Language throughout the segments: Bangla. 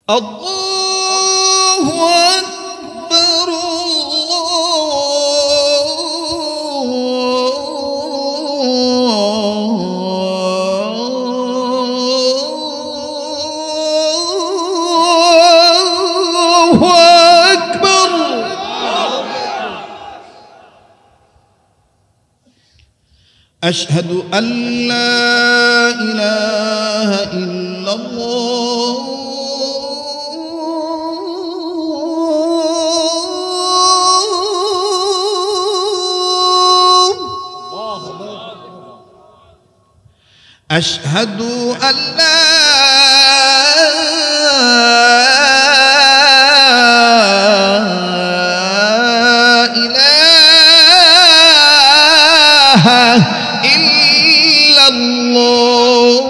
الله أكبر الله أكبر أشهد أن لا إله إلا الله أشهد أن لا إله إلا الله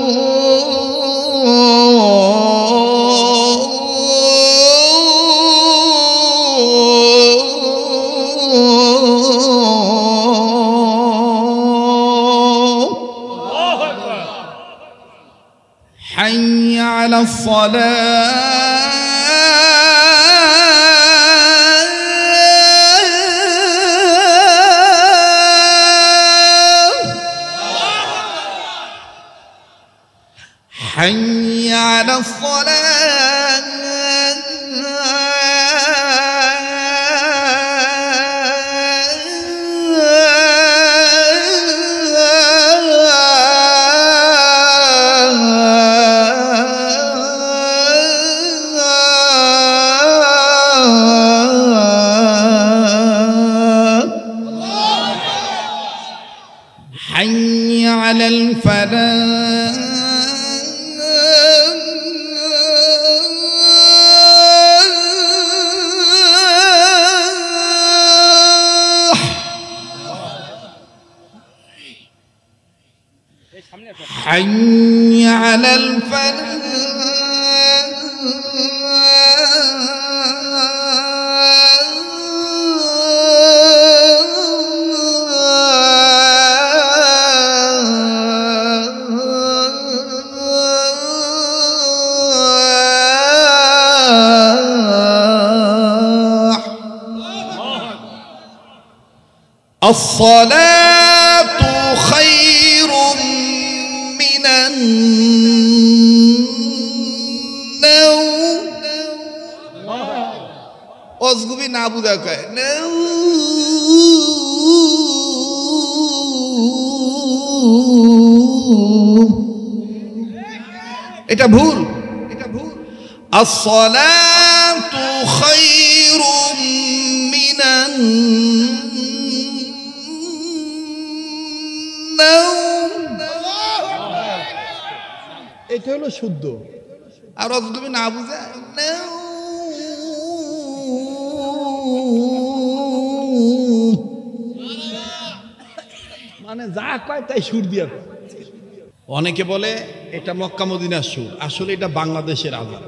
حي على الصلاة حي على الصلاة حي على الفلاح حي على الفلاح الصلاة خير من النوم أزغبي نابودا كاي এটা ভুল الصلاة خير من এটা হলো শুদ্ধ আর তুমি না বুঝে মানে যা কয় তাই সুর দিয়া অনেকে বলে এটা মক্কা মদিনার সুর আসলে এটা বাংলাদেশের আজান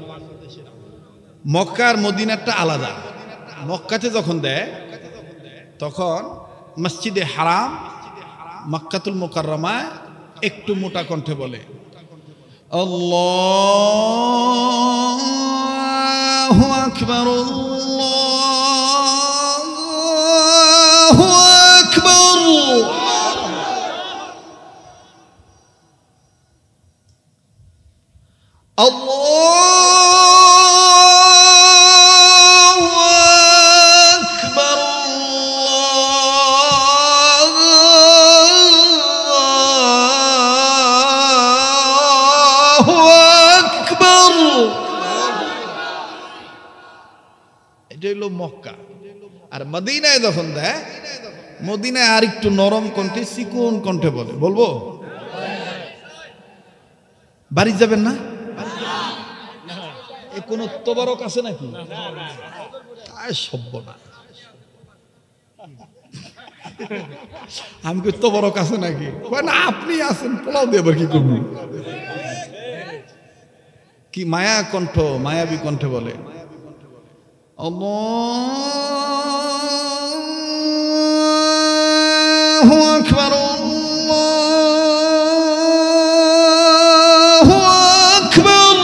মক্কা আর মদিনারটা আলাদা মক্কাতে যখন দেয় তখন মসজিদে হারাম মক্কাতুল মুকাররমায় একটু মোটা কণ্ঠে বলে আল্লাহু আকবার আল্লাহু আকবার মক্কা আর মদিনায় যখন দেয় মদিনায় আর একটু নরম কণ্ঠে চিকন কণ্ঠে বলে বলবো বাড়ি যাবেন না এ কোন তোবারক আছে নাকি সভ্য না আমি কি তোবারক আছে নাকি না আপনি আছেন পোলাও দিয়ে আবার কি করবো কি মায়া কণ্ঠ মায়াবী কণ্ঠে বলে আল্লাহু আকবার আল্লাহু আকবার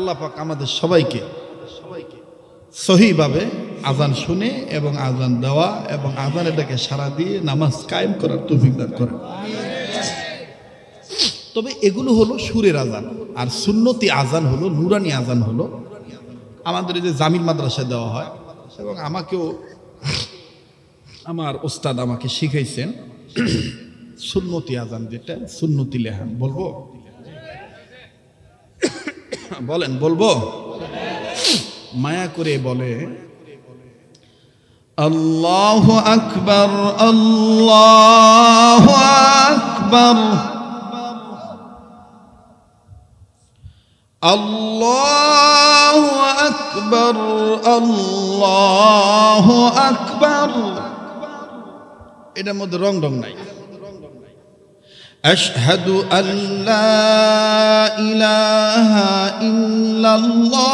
আল্লাহ পাক আমাদের সবাইকে সহিভাবে আজান শুনে এবং আজান দেওয়া এবং আজানেরটাকে সাড়া দিয়ে নামাজ কায়েম করার তৌফিক দান করেন। তবে এগুলো হলো সুরের আজান, আর সুন্নতি আজান হলো, নুরানি আজান হলো আমাদের এই যে জামিল মাদ্রাসায় দেওয়া হয়, এবং আমাকেও আমার ওস্তাদ আমাকে শিখাইছেন সুন্নতি আজান, যেটা সুন্নতি লেহান। বলবো? বলেন, বলবো? মায়া করে বলে আল্লাহু আকবার, আল্লাহু আকবার, আল্লাহু আকবার, আল্লাহু আকবার। এটার মধ্যে রং ঢং নাই। আশহাদু আল্লা ইলাহা ইল্লাল্লাহ,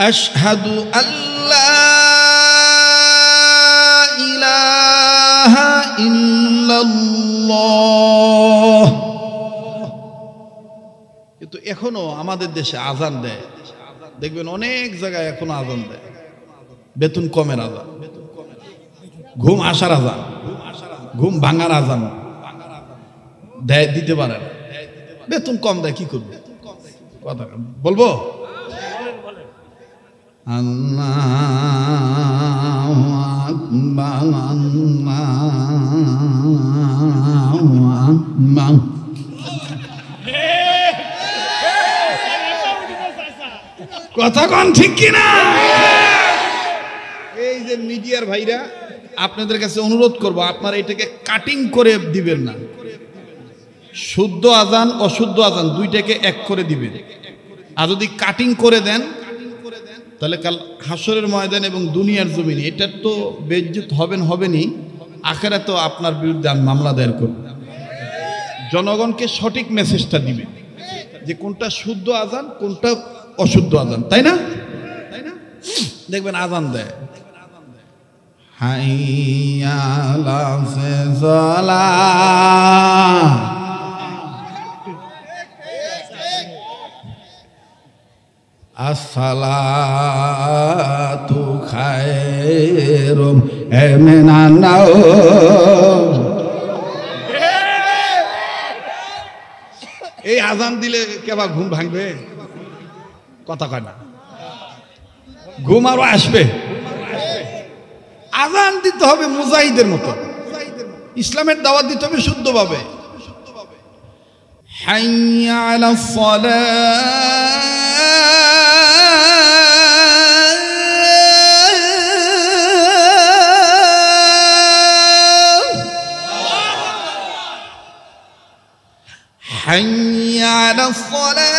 আশহাদু আল্লা ইলাহা ইল্লাল্লাহ। কিন্তু এখনো আমাদের দেশে আজান দেয়, দেখবেন অনেক জায়গায় এখনো আজান দেয়, বেতন কমের আজান, ঘুম আসার আজান, ঘুম ভাঙার আজান দেয়, দিতে পারে না, বেতন কম দেয়, কি করবে? কথা বলবো? আল্লাহু আকবার, আল্লাহু আকবার। কথা কোন ঠিক কিনা? এই যে মিডিয়ার ভাইরা, আপনাদের কাছে অনুরোধ করব, আপনারা এটাকে কাটিং করে দিবেন না। শুদ্ধ আজান অশুদ্ধ আজান দুইটাকে এক করে দিবেন। আর যদি কাটিং করে দেন তাহলে কাল হাসরের ময়দান এবং দুনিয়ার জমিনে এটার তো বেইজ্জত হবেনই, আখিরাতে আপনার বিরুদ্ধে মামলা দায়ের করবে। জনগণকে সঠিক মেসেজটা দিবেন যে কোনটা শুদ্ধ আজান কোনটা অশুদ্ধ আজান, তাই না? দেখবেন আজান দেয় হাইয়া আলা সালাহ, আসসালাতু খায়রুম মিনান নাওম। এই আজান দিলে কেবা ঘুম ভাঙবে? কথা কয় না, ঘুম আরো আসবে। আজান দিতে হবে মুজাহিদের মতো, ইসলামের দাওয়াত দিতে হবে শুদ্ধভাবে। হাইয়া আলাস সালাহ, হাইয়া আলাস সালাহ,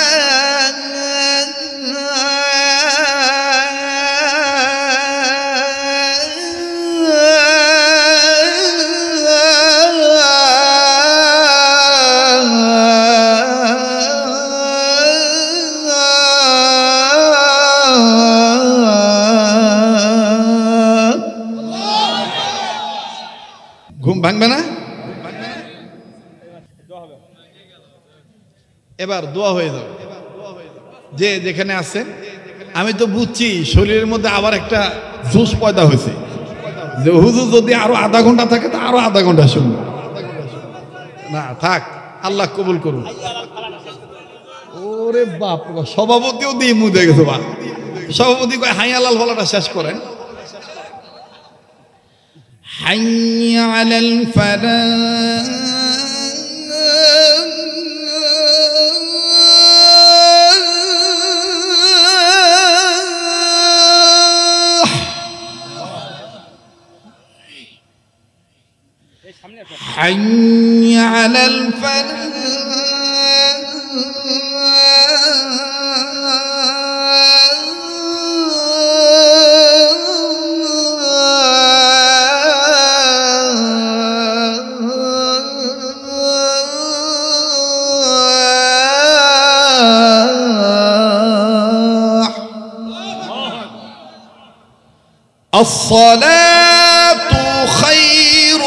ঘুম ভাঙবে না? এবার দোয়া হয়ে যাবে। যে যেখানে আছেন, আমি তো বুঝছি শরীরের মধ্যে আবার একটা জোশ পয়দা হয়েছে যে হুজুর যদি আরো আধা ঘন্টা থাকে তা আরো আধা ঘন্টা শুনবো। না থাক, আল্লাহ কবুল করুন। ওরে বাপ, সভাপতিও দিয়ে মুদে গেছে। বা সভাপতি কয় হাই আলাল বলাটা শেষ করেন। হাইয়া আলাল ফালাহ, حي على الفلاح، الصلاة خير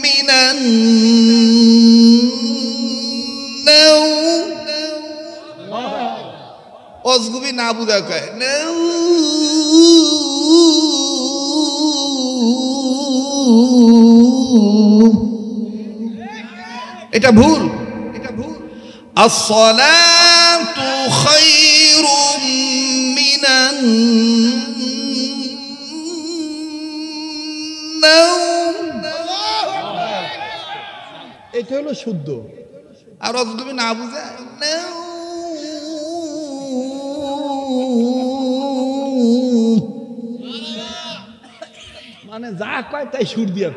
من النوم. বুঝা কয় এটা ভুল, এটা ভুল। আসসালাতু খায়রুম মিনান নাওম, এটা হলো শুদ্ধ। আর অত তুমি না বুঝা মানে যা কয় তাই সুর দিয়া।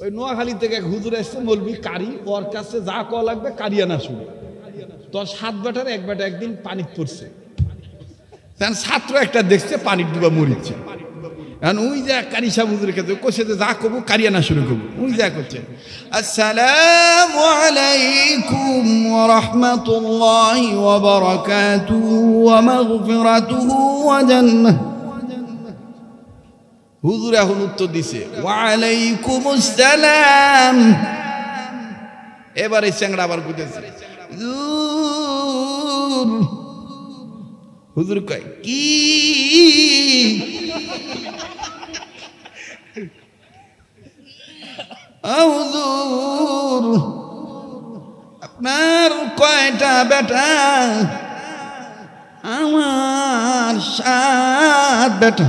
ওই নোয়াখালী থেকে এক হুজুর আসছে মৌলবি কারি, ওর কাছে যা কওয়া লাগবে কারিয়ানা সুর। তোর 7 বেটার এক বেটা একদিন পানি পড়ছে, ছাত্র একটা দেখছে পানি ডুবা মরিচ্ছে, কারণ ওই যা কারি সাহেব হুজুরের কাছে কইছে যে যা কবু কারিয়ানা শুরু করবো, ওই যা করছে আসসালামু আলাইকুম ওয়া রাহমাতুল্লাহি ওয়া বারাকাতুহু ওয়া মাগফিরাতুহু ওয়া জান্নাহ। হুজুর এখন উত্তর দিছে ওয়া আলাইকুমুস সালাম। এবারে চ্যাংড়া আবার কইতেছে হুজুর কয় কি হুজুর আপনার কয়টা বেটা? আমার 7 বেটা।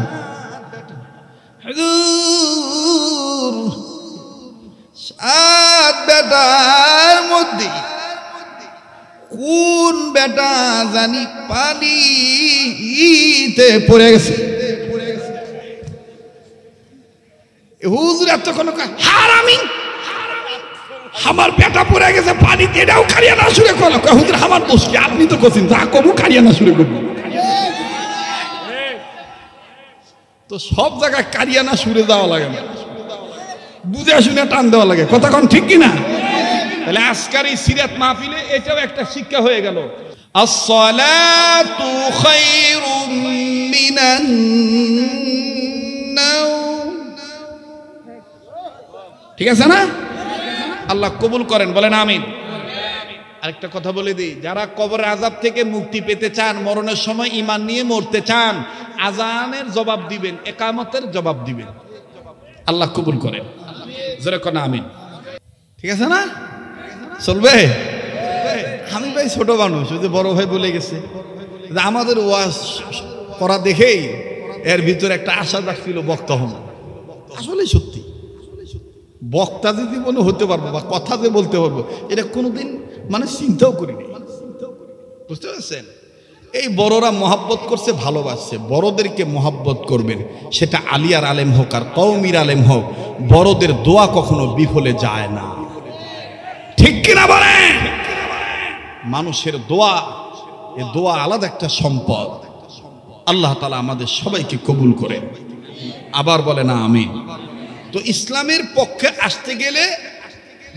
হুজুর 7 বেটার মধ্যে কোন বেটা জানি পানিতে পড়ে গেছে। হুজুর এতক্ষণ হারামি, আমার বেটা পড়ে গেছে পানিতে, এটাও কারিয়ানা সুরে করলো। হুজুর আমার দোষ কি? আপনি তো করছেন যা কবু কারিয়ানা সুরে করবো। তো সব জায়গায় কারিয়ানা সুরে দেওয়া লাগে না, বুঝে শুনে টান দেওয়া লাগে। কথা কোন ঠিক কিনা? তাহলে আজকের এই সিরাত মাহফিলে এটাও একটা শিক্ষা হয়ে গেল। আসসালাতু খায়রুম মিনান নাওম। ঠিক আছে না? আল্লাহ কবুল করেন, বলেন আমিন। আরেকটা কথা বলে দিই, যারা কবরের আযাব থেকে মুক্তি পেতে চান, মরণের সময় ঈমান নিয়ে মরতে চান, আযানের জবাব দিবেন, ইকামতের জবাব দিবেন। আল্লাহ কবুল করেন, জোরে কোন আমিন। ঠিক আছে না? চলবে? আমি ভাই ছোট মানুষ, ওই যে বড় ভাই বলে গেছে, আমাদের ওয়াজ করা দেখেই এর ভিতরে একটা আশা রাখছিল বক্তা হন। আসলে সত্যি বক্তা যে জীবনে হতে পারবো বা কথা যে বলতে পারবো, এটা কোনোদিন মানে চিন্তাও করিনি। বুঝতে পারছেন? এই বড়রা মহাব্বত করছে, ভালোবাসছে। বড়দেরকে মহাব্বত করবেন, সেটা আলিয়ার আলেম হোক আর কওমির আলেম হোক। বড়দের দোয়া কখনো বিফলে যায় না, ঠিক কিনা বলেন? মানুষের দোয়া, এ দোয়া আলাদা একটা সম্পদ। আল্লাহ তাআলা আমাদের সবাইকে কবুল করেন, আবার বলে না আমিন। তো ইসলামের পক্ষে আসতে গেলে,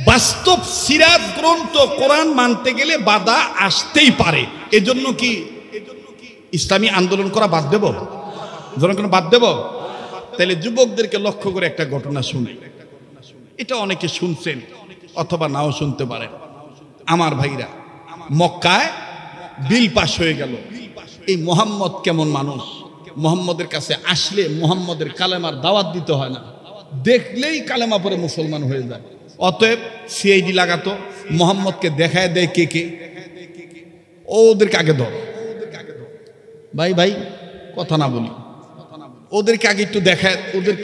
বাস্তব সিরাত গ্রন্থ কোরআন মানতে গেলে বাধা আসতেই পারে। এজন্য কি ইসলামী আন্দোলন করা বাদ দেব? জনগণ বাদ দেব? তাহলে যুবকদেরকে লক্ষ্য করে একটা ঘটনা শুনি। এটা অনেকে শুনছেন অথবা নাও শুনতে পারেন। আমার ভাইরা, মক্কায় বিল পাস হয়ে গেল। এই মুহাম্মদ কেমন মানুষ, মুহাম্মদের কাছে আসলে মুহাম্মদের কালেমার দাওয়াত দিতে হয় না, দেখলেই কালেমা পরে মুসলমান হয়ে যায়। অতএব সিআইডি লাগাতো, মুহাম্মদকে দেখায় দেয় কে কে, ওদেরকে আগে ধর। ভাই ভাই কথা না বলি, ওদেরকে আগে একটু দেখায়,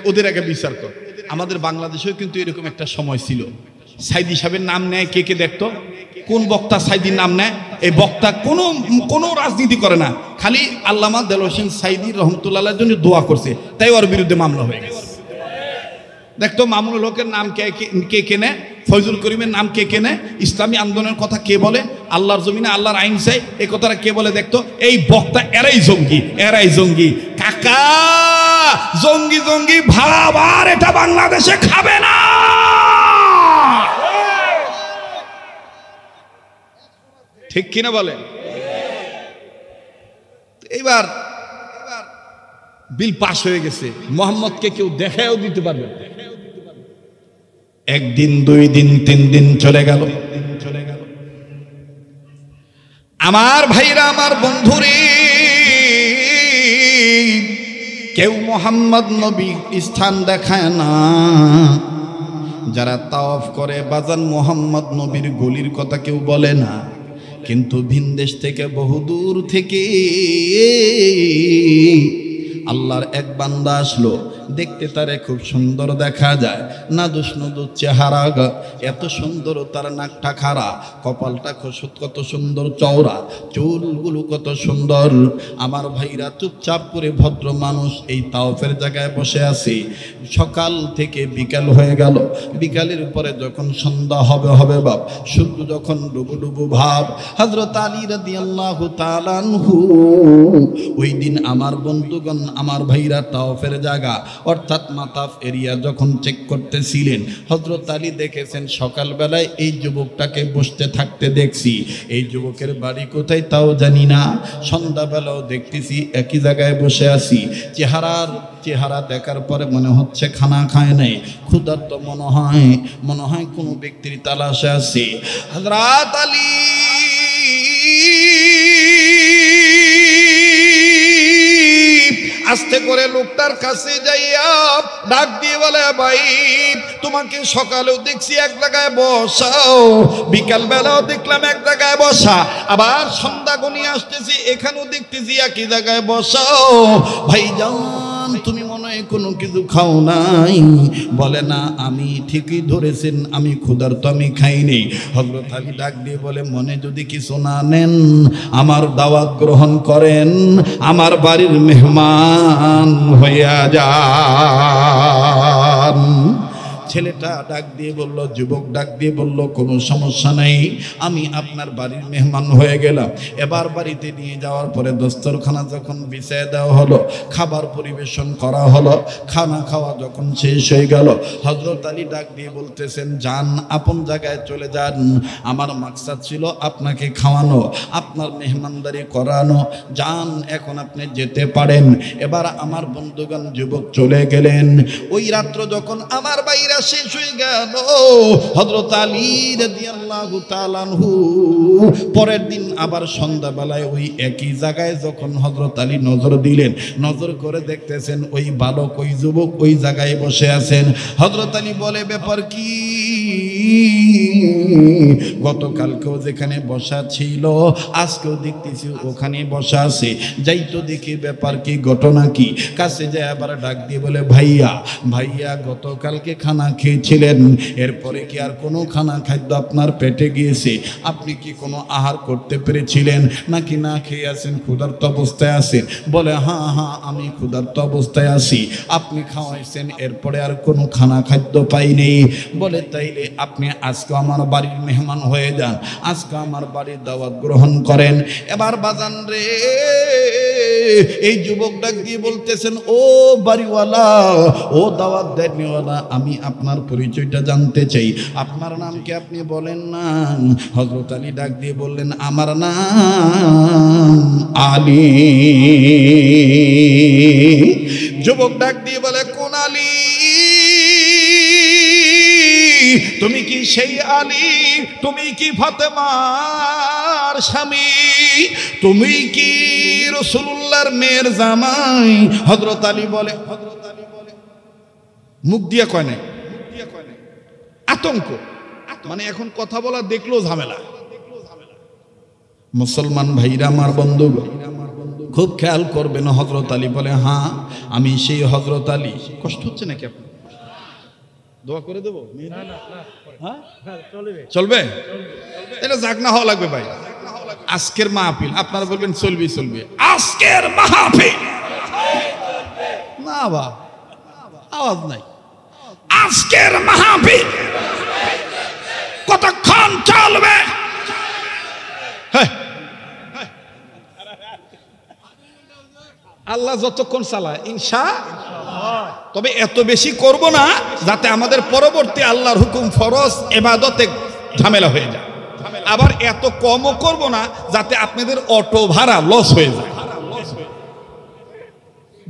ওদের আগে বিচার কর। আমাদের বাংলাদেশেও কিন্তু এরকম একটা সময় ছিল, সাইদি সাহেবের নাম নেয় কে কে দেখতো, কোন বক্তা সাইদির নাম নেয়। এই বক্তা কোনো রাজনীতি করে না, খালি আল্লামা দেলোয়ার হোসেন সাইদি রহমতুল্লাহর জন্য দোয়া করছে, তাই ওর বিরুদ্ধে মামলা হয়ে গেছে। দেখতো মামুনুল হকের নাম কে কেনে, ফয়জুল করিমের নাম কে কেনে, ইসলামী আন্দোলনের কথা কে বলে, আল্লাহর জমিনে আল্লাহর আইন চাই এই কথাটা কে বলে। দেখতো এই বক্তা এরাই জঙ্গি, এরাই জঙ্গি। কাকা, জঙ্গি জঙ্গি ভাব আর এটা বাংলাদেশে খাবে না। ঠিক কিনা বলেন? এইবার বিল পাস হয়ে গেছে, মুহাম্মদকে কেউ দেখায়ও দিতে পারবে না। একদিন, 2 দিন, 3 দিন চলে গেল। আমার ভাইরা, আমার বন্ধুরে, কেউ মোহাম্মদ নবী স্থান দেখায় না। যারা তাওয়াফ করে বাজান মোহাম্মদ নবীর গলির কথা কেউ বলে না, কিন্তু ভিনদেশ থেকে বহুদূর থেকে আল্লাহর এক বান্দা আসলো, দেখতে তারে খুব সুন্দর দেখা যায়, নাদুস নুদুস চেহারা, এত সুন্দর তার নাকটা খাড়া, কপালটা কত সুন্দর চওড়া, চুলগুলো কত সুন্দর। আমার ভাইরা চুপচাপ করে ভদ্র মানুষ এই তাওফের জায়গায় বসে আছে। সকাল থেকে বিকাল হয়ে গেল, বিকালের পরে যখন সন্ধ্যা হবে বাপ, সূর্য যখন ডুবু ডুবু ভাব, হযরত আলী রাদিয়াল্লাহু তাআলা আনহু ওই দিন আমার বন্ধুগণ, আমার ভাইরা তাওফের জায়গা অর্থাৎ মাতাফ এরিয়া যখন চেক করতেছিলেন, হযরত আলী দেখেছেন সকালবেলায় এই যুবকটাকে বসতে থাকতে দেখছি, এই যুবকের বাড়ি কোথায় তাও জানি না, সন্ধ্যাবেলাও দেখতেছি একই জায়গায় বসে আছি। চেহারা দেখার পরে মনে হচ্ছে খানা খায় নাই, ক্ষুধার্ত মনে হয় কোনো ব্যক্তির তালাশে আছে। হযরত আলী আস্তে করে লোকটার কাছে যাইয়া ডাক দিয়ে বলে, ভাই তোমাকে সকালেও দেখছি এক জায়গায় বসাও, বিকাল বেলাও দেখলাম এক জায়গায় বসা, আবার সন্ধ্যা গনিয়ে আসতেছি এখানেও দেখতেছি একই জায়গায় বসাও, ভাইজান তুমি মনে হয় কোনো কিছু খাও নাই? বলে না, আমি ঠিকই ধরেছেন, আমি ক্ষুধার্ত, আমি খাইনি। হযরত আলী ডাক দিয়ে বলে, মনে যদি কিছু না নেন আমার দাওয়াত গ্রহণ করেন, আমার বাড়ির মেহমান হইয়া যান। ছেলেটা ডাক দিয়ে বলল, যুবক ডাক দিয়ে বলল, কোনো সমস্যা নাই, আমি আপনার বাড়ির মেহমান হয়ে গেলাম। এবার বাড়িতে নিয়ে যাওয়ার পরে দস্তরখানা যখন বিছিয়ে দেওয়া হলো, খাবার পরিবেশন করা হলো, খানা খাওয়া যখন শেষ হয়ে গেল, হযরত আলী ডাক দিয়ে বলতেছেন, যান আপন জায়গায় চলে যান, আমার মাকসাদ ছিল আপনাকে খাওয়ানো, আপনার মেহমানদারি করানো, যান এখন আপনি যেতে পারেন। এবার আমার বন্ধুগণ যুবক চলে গেলেন। ওই রাত্র যখন আমার বাইরা শেষ হয়ে গেল, হযরত আলী রাদিয়াল্লাহু তাআলা আনহু পরের দিন আবার সন্ধ্যাবেলায় ওই একই জায়গায় যখন হযরত আলী নজর দিলেন, নজর করে দেখতেছেন ওই বালক, ওই যুবক ওই জায়গায় বসে আছেন। হযরত আলী বলে, ব্যাপার কি? গতকালকেও যেখানে বসা ছিল আজকেও দেখতেছি ওখানে বসা আছে, যাই তো দেখি ব্যাপার কি, ঘটনা কি। কাছে যায় আবার ডাক দিয়ে বলে, ভাইয়া গতকালকে খানা খেয়েছিলেন, এরপরে কি আর কোনো খানা খাদ্য আপনার পেটে গিয়েছে? আপনি কি কোনো আহার করতে পেরেছিলেন নাকি না খেয়ে আছেন, ক্ষুধার্ত অবস্থায় আছেন? বলে, হ্যাঁ আমি ক্ষুধার্ত অবস্থায় আছি, আপনি খাওয়াইছেন, এরপরে আর কোনো খানা খাদ্য পাইনি। বলে, তাইলে আপনি আজকে আমার বাড়ির মেহমান হয়ে যান, আজকে আমার বাড়ির দাওয়াত গ্রহণ করেন। এবার বাজান রে, এই যুবক ডাক দিয়ে বলতেছেন, ও বাড়িওয়ালা, ও দাওয়াত দেনওয়ালা, আমি আপনার পরিচয়টা জানতে চাই, আপনার নাম কি আপনি বলেন না? হযরত আলী ডাক দিয়ে বললেন, আমার নাম আলী। যুবক ডাক দিয়ে বলে, কোন আলী? তুমি কি সেই আলী? তুমি কি ফাতেমার স্বামী? তুমি কি রাসূলুল্লাহর মেয়ের জামাই? হযরত আলী বলে, মুখ দিয়া কয় নাই, আতঙ্ক, মানে এখন কথা বলা দেখলেও ঝামেলা। মুসলমান ভাইরা আমার বন্ধু খুব খেয়াল করবেন। হযরত আলী বলে, হ্যাঁ আমি সেই হযরত আলী। কষ্ট হচ্ছে নাকি আপনার? দোয়া করে দেবো? হ্যাঁ চলবে, এটা জাগনা হওয়া লাগবে ভাই। আজকের মাহফিল আপনারা বলবেন চলবে, আজকের মাহফিল না বা আওয়াজ নাই, আজকের মাহফিল কতক্ষণ চলবে? আল্লাহ যতক্ষণ চালায় ইনশাআল্লাহ। তবে এত বেশি করব না যাতে আমাদের পরবর্তী আল্লাহর হুকুম ফরজ ইবাদতে ঝামেলা হয়ে যায়, আবার এত কমও করব না যাতে আপনাদের অটো ভাড়া লস হয়ে যায়।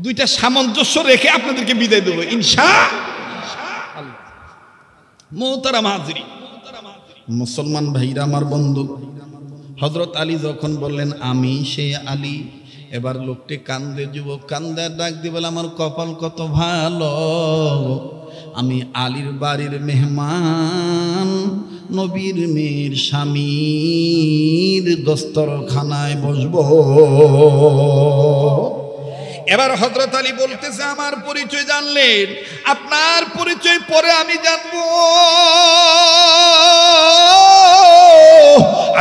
দুইটা সামঞ্জস্য রেখে আপনাদেরকে বিদায় দেব ইনশাআল্লাহ। মুহতারাম হাজিরিন, মুসলমান ভাইরা আমার বন্ধু, হযরত আলী যখন বললেন আমি সেই আলী, এবার লোকটি কান্দে, যুবক কান্দে, ডাক দিয়ে বলে আমার কপাল কত ভালো, আমি আলীর বাড়ির মেহমান, নবীর মেয়ের স্বামীর দস্তরখানায় বসবো। এবার হযরত আলী বলতেছে আমার পরিচয় জানলেন, আপনার পরিচয় পরে আমি জানবো,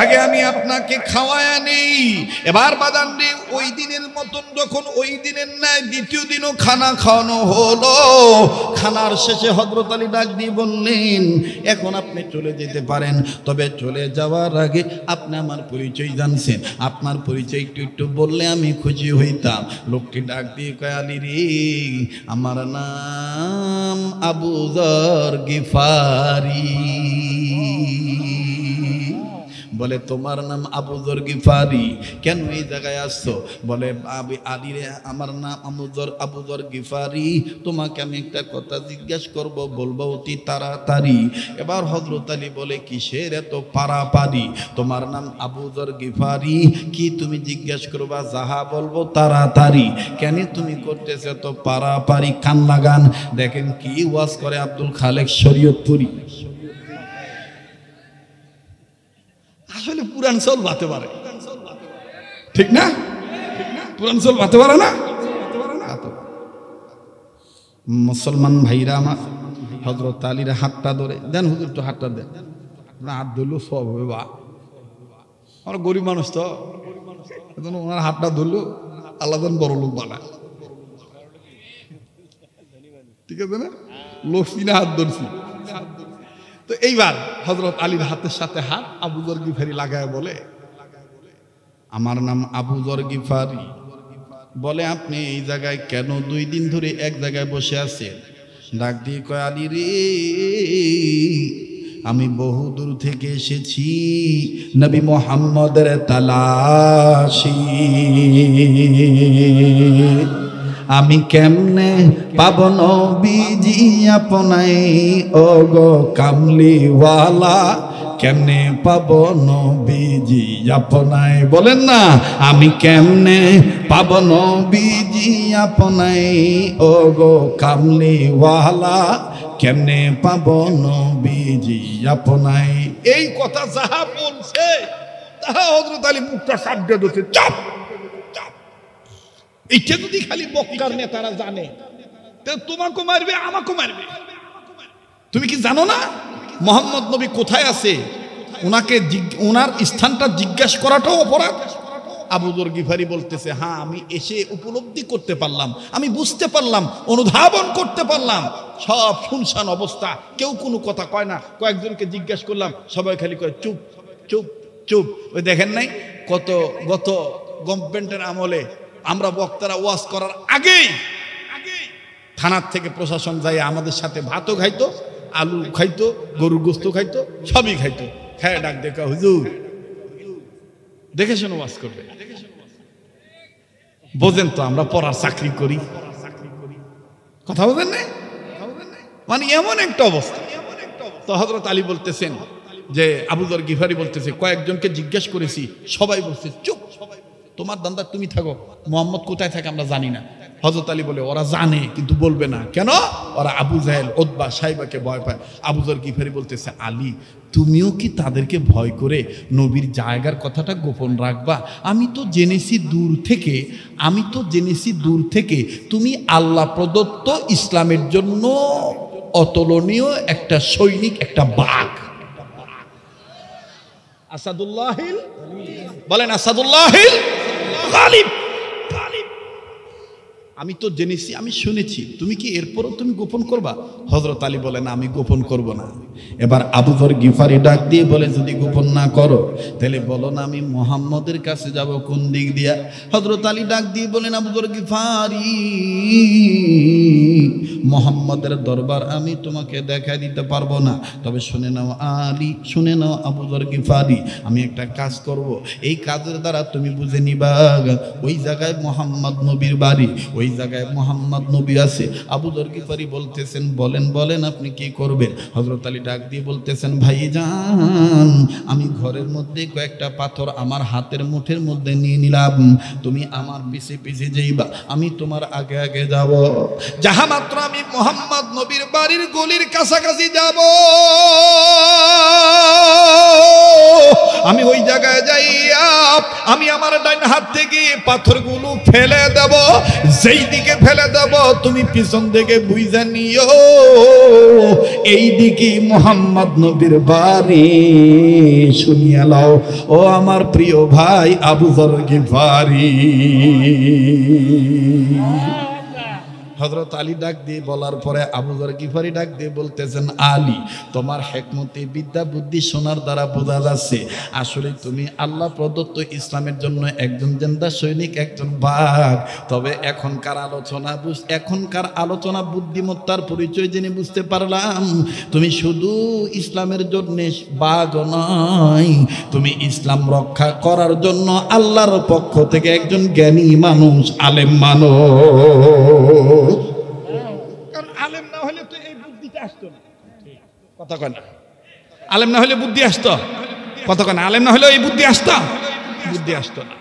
আগে আমি আপনাকে খাওয়ায়া নেই। এবার বাদান্ডি ওই দিনের মতন যখন ওই দিনের ন্যায় দ্বিতীয় দিনও খানা খাওয়ানো হলো, খানার শেষে হযরত আলী ডাক দিয়ে বললেন এখন আপনি চলে যেতে পারেন, তবে চলে যাওয়ার আগে আপনি আমার পরিচয় জানছেন, আপনার পরিচয় একটু একটু বললে আমি খুশি হইতাম। লোকটি ডাক দিয়ে কয় আলী রে, আমার নাম আবু যর গিফারি। বলে তোমার নাম আবু যর গিফারি, কেন এই জায়গায় আসছো? বলে আলী রে, আমার নাম আবু যর গিফারি, তোমাকে আমি একটা কথা জিজ্ঞাসা করব, বলবো অতি তাড়াতাড়ি। এবার হযরত আলী বলে কিসের এত পারাপারি, তোমার নাম আবু যর গিফারি, কি তুমি জিজ্ঞাসা করবা? যাহা বলবো তাড়াতাড়ি। কেন তুমি করতেছ এত পারাপারি? কান লাগান, দেখেন কি ওয়াজ করে আব্দুল খালেক শরীয়তপুরি। আসলে পুরান বাতে পারে, ঠিক না? পুরান বাতে পারে না? মুসলমান ভাইরা আমার, হযরত আলীর হাতটা ধরে দেন, হুজুর তো হাতটা দেন, হাত ধরলো সব হবে। বা আমরা গরিব মানুষ তো, ওনার হাতটা ধরলো, আল্লাহ বড় লোক বানায়, ঠিক আছে না? লোক সিনা হাত ধরছি। তো এইবার হযরত আলীর হাতের সাথে হাত আবু যর গিফারি লাগায় বলে আমার নাম আবু যর গিফারি। বলে আপনি এই জায়গায় কেন 2 দিন ধরে এক জায়গায় বসে আছেন? ডাক দিয়ে কয় আলী রে, আমি বহু দূর থেকে এসেছি নবী মুহাম্মদের তালাশি, আমি কেমনে পাবো নবীজি আপনাই, ও গো কামলিওয়ালা, কেমনে পাবো নবীজি আপনাই? বলেন না, আমি কেমনে পাবো নবীজি আপনাই, ও গো কামলিওয়ালা, কেমনে পাবো নবীজি আপনাই? এই কথা যাহা বলছে তাহা হযরত আলী মুখটা সাবধান হচ্ছে, চুপ। এইটা যদি খালি মক্কার নেতারা জানে, তোমাকে মারবে, আমাকে মারবে। তুমি কি জানো না মোহাম্মদ নবী কোথায় আছে? ওনাকে ওনার স্থানটা জিজ্ঞাসা করাটাও অপরাধ। আবু যর গিফারি বলতেছে হ্যাঁ, আমি এসে উপলব্ধি করতে পারলাম, আমি বুঝতে পারলাম, অনুধাবন করতে পারলাম, সব শুনশান অবস্থা, কেউ কোনো কথা কয় না। কয়েকজনকে জিজ্ঞাসা করলাম, সবাই খালি কয় চুপ চুপ চুপ। ওই দেখেন নাই গত গভর্নমেন্টের আমলে আমরা বক্তারা ওয়াজ করার আগেই থানার থেকে প্রশাসন যায় আমাদের সাথে ভাতও খাইতো, আলু খাইতো, গরুর গোস্ত খাইতো, সবই খাইতো। হ্যাঁ, ডাক দেখা হুজুর দেখে শুনে ওয়াজ করবে। বোঝেন তো আমরা পড়ার চাকরি করি, কথা বোঝেন না? মানে এমন একটা অবস্থা। তো হযরত আলী বলতেছেন যে আবু যর গিফারি বলতেছে কয়েকজনকে জিজ্ঞেস করেছি, সবাই বলছে চুপ, তোমার দান্দা তুমি থাকো, মোহাম্মদ কোথায় থাকে আমরা জানি না। হযরত আলী বলে ওরা জানে কিন্তু বলবে না। কেন? ওরা আবু জাহেল, উতবা, সাইবাকে ভয় পায়। আবু যর গিফারি বলতেছে আলী, তুমিও কি তাদেরকে ভয় করে নবীর জায়গার কথাটা গোপন রাখবা? আমি তো জেনেছি দূর থেকে তুমি আল্লাহ প্রদত্ত ইসলামের জন্য অতুলনীয় একটা সৈনিক, একটা বাঘ। আসাদুল্লাহিল, বলেন আসাদুল্লাহিল গালিব। আমি তো জেনেছি, আমি শুনেছি, তুমি কি এরপরও তুমি গোপন করবা? হযরত আলী বলেন আমি গোপন করব না। এবার আবু যর গিফারি ডাক দিয়ে বলে যদি গোপন না করো তাহলে বলো না আমি মুহাম্মদের কাছে যাব কোন দিক দিয়া? হযরত আলী ডাক দিয়ে বলেন আবু যর গিফারি, মুহাম্মদের দরবার আমি তোমাকে দেখাই দিতে পারবো না, তবে শুনে নাও আলী, শুনে নাও আবু যর গিফারি, আমি একটা কাজ করব, এই কাজের দ্বারা তুমি বুঝে নিবা ওই জায়গায় মুহাম্মদ নবীর বাড়ি, ওই জায়গায় মুহাম্মদ নবী আছে। আবু যর গিফারি বলতেছেন বলেন আপনি কি করবেন? হযরত আলী ডাক দিয়ে বলতেছেন, ভাইজান আমি ঘরের মধ্যে কয়েকটা পাথর আমার হাতের মুঠের মধ্যে নিয়ে নিলাম, তুমি আমার পিছে পিছে যাইবা, আমি তোমার আগে আগে যাব। যাহা মাত্র আমি মোহাম্মদ নবীর বাড়ির গলির কাছাকাছি যাব, আমি ওই জায়গায় যাইয়া আমি আমার ডাইন হাত থেকে পাথরগুলো ফেলে দেব, যেই দিকে ফেলে দেব তুমি পিছন থেকে বুঝা নিও এই দিকে মোহাম্মদ নবীর বাড়ি। শুনিয়া লও ও আমার প্রিয় ভাই আবু যর গিফারি। হযরত আলী ডাক দিয়ে বলার পরে আবু যর গিফারি ডাক দিয়ে বলতেছেন, আলী তোমার হিকমতে বিদ্যা বুদ্ধি শোনার দ্বারা বোঝা যাচ্ছে আসলে তুমি আল্লাহ প্রদত্ত ইসলামের জন্য একজন জিন্দা সৈনিক, একজন বাঘ। তবে এখনকার আলোচনা বুদ্ধিমত্তার পরিচয় জেনে বুঝতে পারলাম তুমি শুধু ইসলামের জন্য বাঘ নয়, তুমি ইসলাম রক্ষা করার জন্য আল্লাহর পক্ষ থেকে একজন জ্ঞানী মানুষ, আলেম মানুষ। কারণ আলেম না হলে তো এই বুদ্ধিটা আসতো না, কথা কয় না? আলেম না হলে বুদ্ধি আসতো, কথা কয় না? আলেম না হলে এই বুদ্ধি আসতো, বুদ্ধি আসতো না।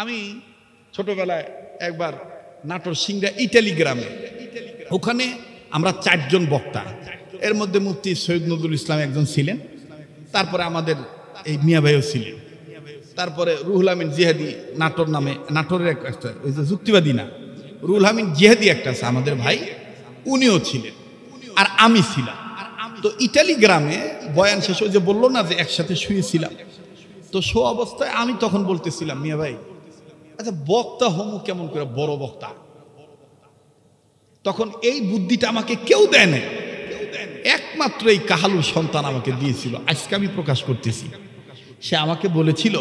আমি ছোটবেলায় একবার নাটোর সিংড়া ইটালি গ্রামে, ওখানে আমরা 4 জন বক্তা, এর মধ্যে মুফতি সৈয়দ নজরুল ইসলাম একজন ছিলেন, তারপরে আমাদের এই মিয়া ভাইও ছিলেন, তারপরে রুহুল আমিন জিহাদি নাটোর নামে, নাটোরের একটা ওই যে যুক্তিবাদী না, রুহুল আমিন জিহাদি একটা আছে আমাদের ভাই, উনিও ছিলেন, আর আমি ছিলাম। তো ইটালি গ্রামে বয়ান শেষ হয়ে যে বললো না যে একসাথে শুয়েছিলাম, তো শো অবস্থায় আমি তখন বলতেছিলাম, মিয়া ভাই আচ্ছা বক্তা হমু কেমন করে, বড় বক্তা? তখন এই বুদ্ধিটা আমাকে কেউ দেয় না, একমাত্র এই কাহালুর সন্তান আমাকে দিয়েছিল, আজকে আমি প্রকাশ করতেছি। সে আমাকে বলেছিল,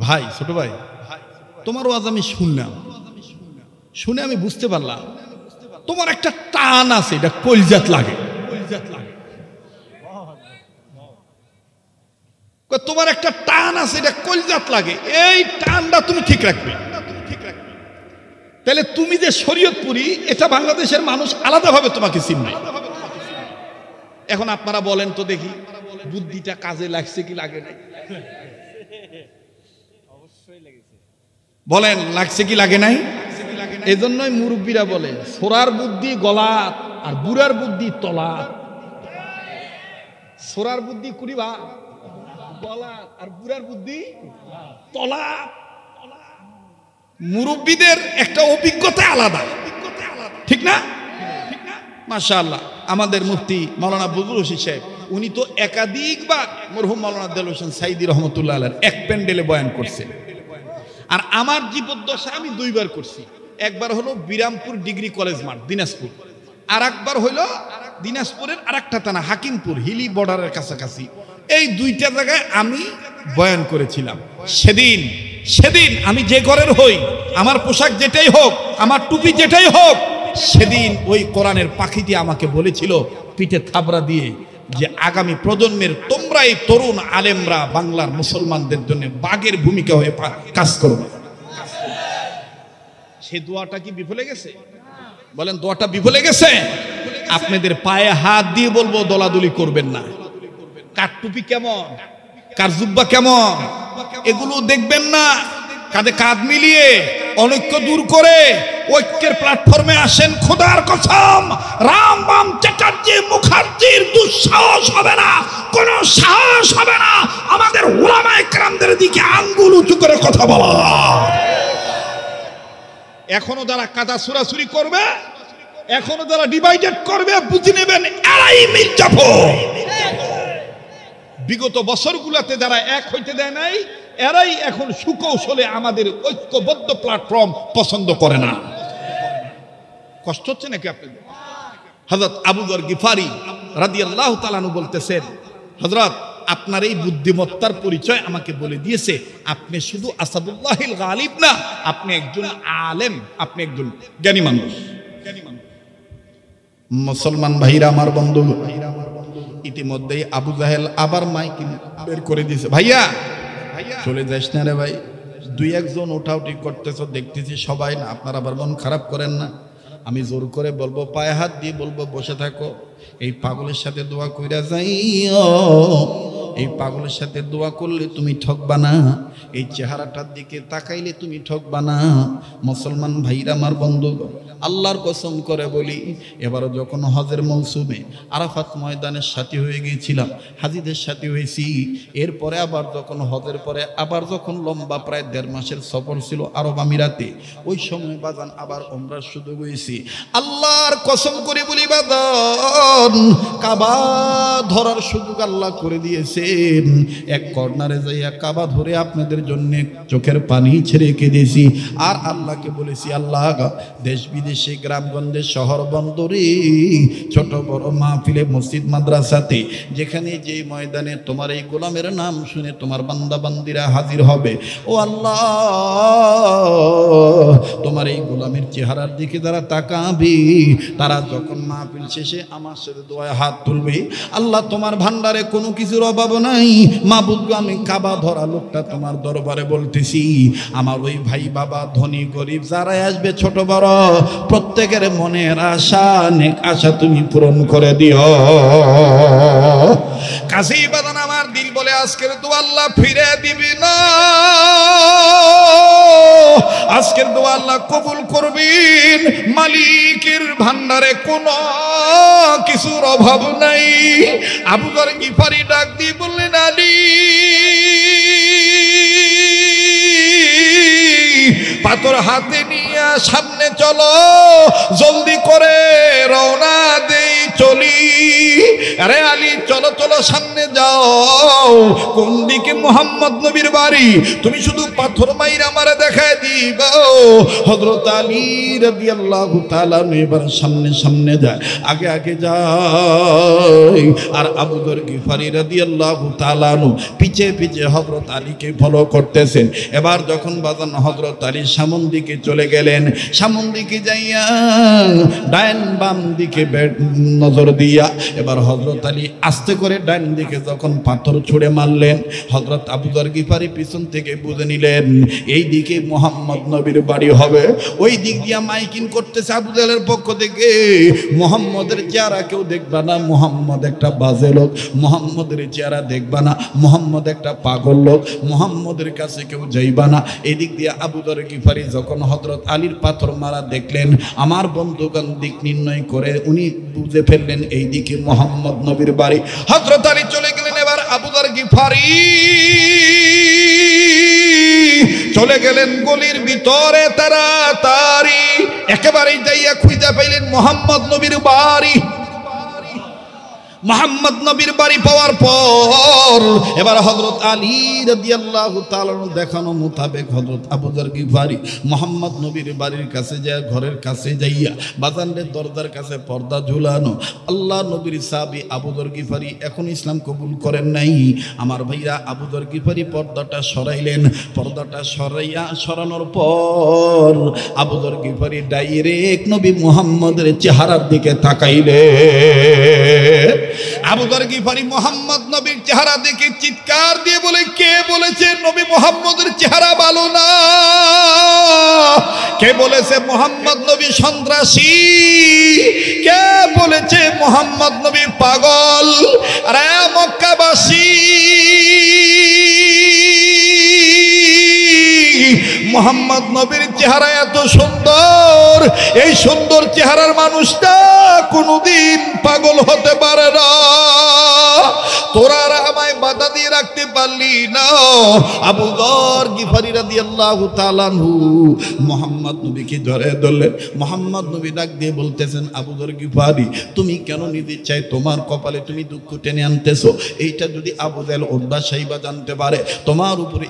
ভাই ছোট ভাই তোমার ওয়াজ আমি শুনলাম, শুনে আমি বুঝতে পারলাম তোমার একটা টান আছে, এটা কলজাত লাগে, তোমার একটা টান আছে, এটা কলজাত লাগে, এই টানটা তুমি ঠিক রাখবে। তাহলে তুমি যে শরীয়তপুরি, এটা বাংলাদেশের মানুষ আলাদাভাবে তোমাকে চিনবে। এখন আপনারা বলেন তো দেখি, বুদ্ধিটা কাজে লাগছে কি লাগে নাই? বলেন লাগছে কি লাগে নাই? এই জন্যই মুরব্বীরা বলে ছোড়ার বুদ্ধি গলাত আর বুড়ার বুদ্ধি তলাত। ছোড়ার বুদ্ধি কুড়িবা গলাত আর বুড়ার বুদ্ধি তলাত। মুরব্বীদের একটা অভিজ্ঞতা আলাদা, ঠিক না? মাশাআল্লাহ আমাদের মুফতি মাওলানা বজলুল হোসেন সাহেব, উনি তো একাধিকবার মরহুম মাওলানা দেলোয়ার হোসেন সাইদি রহমতুল্লাহ আলাইহির এক প্যান্ডেলে বয়ান করছেন। আর আমার জীবদ্দশা আমি 2 বার করছি, একবার হলো বিরামপুর ডিগ্রি কলেজ মাঠ দিনাজপুর, আর একবার হলো দিনাজপুরের আরেকটা থানা হাকিমপুর হিলি বর্ডারের কাছাকাছি। এই 2টা জায়গায় আমি বয়ান করেছিলাম। সেদিন আমি যে ঘরের হই, আমার পোশাক যেটাই হোক, আমার টুপি যেটাই হোক, সেদিন ওই কোরআনের পাখিটি আমাকে বলেছিল পিঠে থাবড়া দিয়ে যে আগামী প্রজন্মের তোমরা এই তরুণ আলেমরা বাংলার মুসলমানদের জন্য বাঘের ভূমিকা হয়ে কাজ করবে। সেই দোয়াটা কি বিফলে গেছে? বলেন দোয়াটা বিফলে গেছে? আপনাদের পায়ে হাত দিয়ে বলবো দলাদলি করবেন না। কার টুপি কেমন, কার জুব্বা কেমন, এগুলো দেখবেন না। কাঁধে কাঁধ মিলিয়ে অনৈক্য দূর করে ঐক্যের প্ল্যাটফর্মে আসেন। খোদার কসম, রাম বাম চ্যাটার্জি মুখার্জির দুঃসাহস হবে না, কোন সাহস হবে না আমাদের উলামায়ে কেরামদের দিকে আঙ্গুল উঁচু করে কথা বলা। এখনো যারা কাদা সুরাসুরি করবে, এখনো যারা ডিভাইডেড করবে, বুঝে নেবেন এরাই মির্জাফর। বিগত বছরগুলোতে যারা এক হইতে দেয় নাই, এরাই এখন সুকৌশলে আমাদের ঐক্যবদ্ধ প্ল্যাটফর্ম পছন্দ করে না। কষ্ট হচ্ছে নাকি আপনাদের? হযরত আবু যর গিফারি রাদিয়াল্লাহু তাআলা আনহু বলতেছেন, হযরত আপনার এই বুদ্ধিমত্তার পরিচয় আমাকে বলে দিয়েছে, আপনি শুধু আসাদুল্লাহিল গালিব না, আপনি একজন আলেম, আপনি একজন জ্ঞানী মানুষ। মুসলমান ভাইরা আমার বন্ধু, ইতিমধ্যেই আবু জাহেল আবার মাইক বের করে দিয়েছে, ভাইয়া চলে যাস না রে ভাই, 2-1 জন ওঠাউটি করতেছ দেখতেছি সবাই না, আপনার আবার মন খারাপ করেন না। আমি জোর করে বলবো, পায়ে হাত দিয়ে বলবো বসে থাকো, এই পাগলের সাথে দোয়া কইরা যাইও। এই পাগলের সাথে দোয়া করলে তুমি ঠকবা না, এই চেহারাটার দিকে তাকাইলে তুমি ঠকবা না। মুসলমান ভাইরা, আমার বন্ধু, আল্লাহর কসম করে বলি, এবারও যখন হজের মৌসুমে আরাফাত ময়দানের সাথী হয়ে গিয়েছিলাম, হাজিদের সাথী হয়েছি, এরপরে আবার যখন হজের পরে আবার যখন লম্বা প্রায় 1.5 মাসের সফর ছিল আরব আমিরাতে, ওই সময় বাজান আবার ওমরার সুযোগ হয়েছি। আল্লাহর কসম করে বলি বাজান, কাবা ধরার সুযোগ আল্লাহ করে দিয়েছেন। এক কর্নারে যাইয়া কাবা ধরে আপনাদের জন্য চোখের পানি ছেড়ে কেঁদেছি। আর আল্লাহকে বলেছি, আল্লাহ দেশ বিদেশে, গ্রামগঞ্জে, শহর বন্দরে, ছোট বড় মাহফিলে, মসজিদ মাদ্রাসাতে, যেখানে যে ময়দানে তোমার এই গোলামের নাম শুনে তোমার বান্দা বান্দিরা হাজির হবে, ও আল্লাহ, তোমার এই গোলামের চেহারার দিকে যারা তাকাবে, তারা যখন মাহফিল শেষে আমার সাথে দোয়ায় হাত তুলবে, আল্লাহ তোমার ভান্ডারে কোনো কিছুর অভাব নাই। মাবুদ, আমি কাবা ধরা লোকটা তোমার দরবারে বলতেছি, আমার ওই ভাই বাবা, ধনী গরিব যারাই আসবে, ছোট বড়, প্রত্যেকের মনের আশা, নেক আশা তুমি পূরণ করে দিও। কাছেই বাদান আমার দিল বলে, আজকের দোয়া আল্লাহ ফিরে দিবি না, আজকের দোয়া আল্লাহ কবুল করবেন। মালিকের ভান্ডারে কোনো কিছুর অভাব নাই। আবু যর গিফারি ডাক দিয়ে বললেন, আলী, পাথর হাতে নিয়ে সামনে চলো, জলদি করে রওনা দেই চলি। আরে আলী, চলো চলো, সামনে যাও। কোন দিকে? মুহাম্মদ নবীর বাড়ি। তুমি শুধু পাথর মাইরা আমারে দেখায় দিবা। হযরত আলী রাদিয়াল্লাহু তাআলা এবার সামনে সামনে যায়, আগে আগে যায়। আর আবু যর গিফারি রাদিয়াল্লাহু তাআলা পিছে পিছে হযরত আলীকে ফলো করতেছেন। এবার যখন বাজান হযরত আলী সামন দিকে চলে গেলেন, সামন দিকে যাইয়া ডাইন বাম দিকে নজর দিয়া এবার হযরত আলী আস্তে করে ডাইন দিকে যখন পাথর ছুঁড়ে মারলেন, হযরত আবু যর গিফারি পিছন থেকে বুঝে নিলেন এই দিকে মুহাম্মদ নবীর বাড়ি হবে। ওই দিক দিয়া মাইকিং করতেছে আবু জাহেলের পক্ষ থেকে, মুহাম্মদের চেহারা কেউ দেখবা না, মুহাম্মদ একটা বাজে লোক, মুহাম্মদের চেহারা দেখবা না, মুহাম্মদ একটা পাগল লোক, মুহাম্মদের কাছে কেউ যাইবা না। এদিক দিয়ে আবু যর গিফারি যখন হযরত আলীর পাথর মারা দেখলেন, আমার বন্ধুগণ দিক নির্ণয় করে উনি বুঝে ফেললেন এই দিকে মুহাম্মদ নবীর বাড়ি। হযরত আলী চলে গেলেন। এবার আবু যর গিফারি চলে গেলেন গলির ভিতরে, তাড়াতাড়ি একেবারেই যাইয়া খুঁজে পাইলেন মুহাম্মদ নবীর বাড়ি। মুহাম্মদ নবীর বাড়ি পাওয়ার পর এবার হযরত আলী রাদিয়াল্লাহু তাআলা দেখানো মোতাবেক হযরত আবু যর গিফারি মুহাম্মদ নবীর বাড়ির কাছে যায়, ঘরের কাছে যাইয়া বাজানের দরজার কাছে পর্দা ঝুলানো। আল্লাহ নবীর সাহাবী আবু যর গিফারি এখন ইসলাম কবুল করেন নাই। আমার ভাইরা, আবু যর গিফারি পর্দাটা সরাইলেন। পর্দাটা সরানোর পর আবু যর গিফারি ডাইরেক্ট নবী মুহাম্মদের চেহারার দিকে তাকাইলেন। আবু যর গিফারি মুহাম্মদ নবীর চেহারা দেখে চিৎকার দিয়ে বলে, কে বলেছে নবী মুহাম্মদের চেহারা ভালো না? কে বলেছে মুহাম্মদ নবী সন্ত্রাসী? কে বলেছে মুহাম্মদ নবী পাগল? আরে মক্কাবাসী, মুহাম্মদ নবীর চেহারা এত সুন্দর, এই সুন্দর চেহারার মানুষটা কোনোদিন পাগল হতে পারে না। তোরা আমায় বাধা দিয়ে রাখতে পারলি না। আবু যর গিফারি রাদিয়াল্লাহু তাআলা আনহু মুহাম্মদ নবীকে ধরে ধরলেন। মুহাম্মদ নবী ডাক দিয়ে বলতেছেন, আবু যর গিফারি, তুমি কেন নিজে চাই তোমার কপালে তুমি দুঃখ টেনে আনতেছো? এইটা যদি আবু জাহেল ওরদা সাহিবা জানতে পারে, তোমার উপরে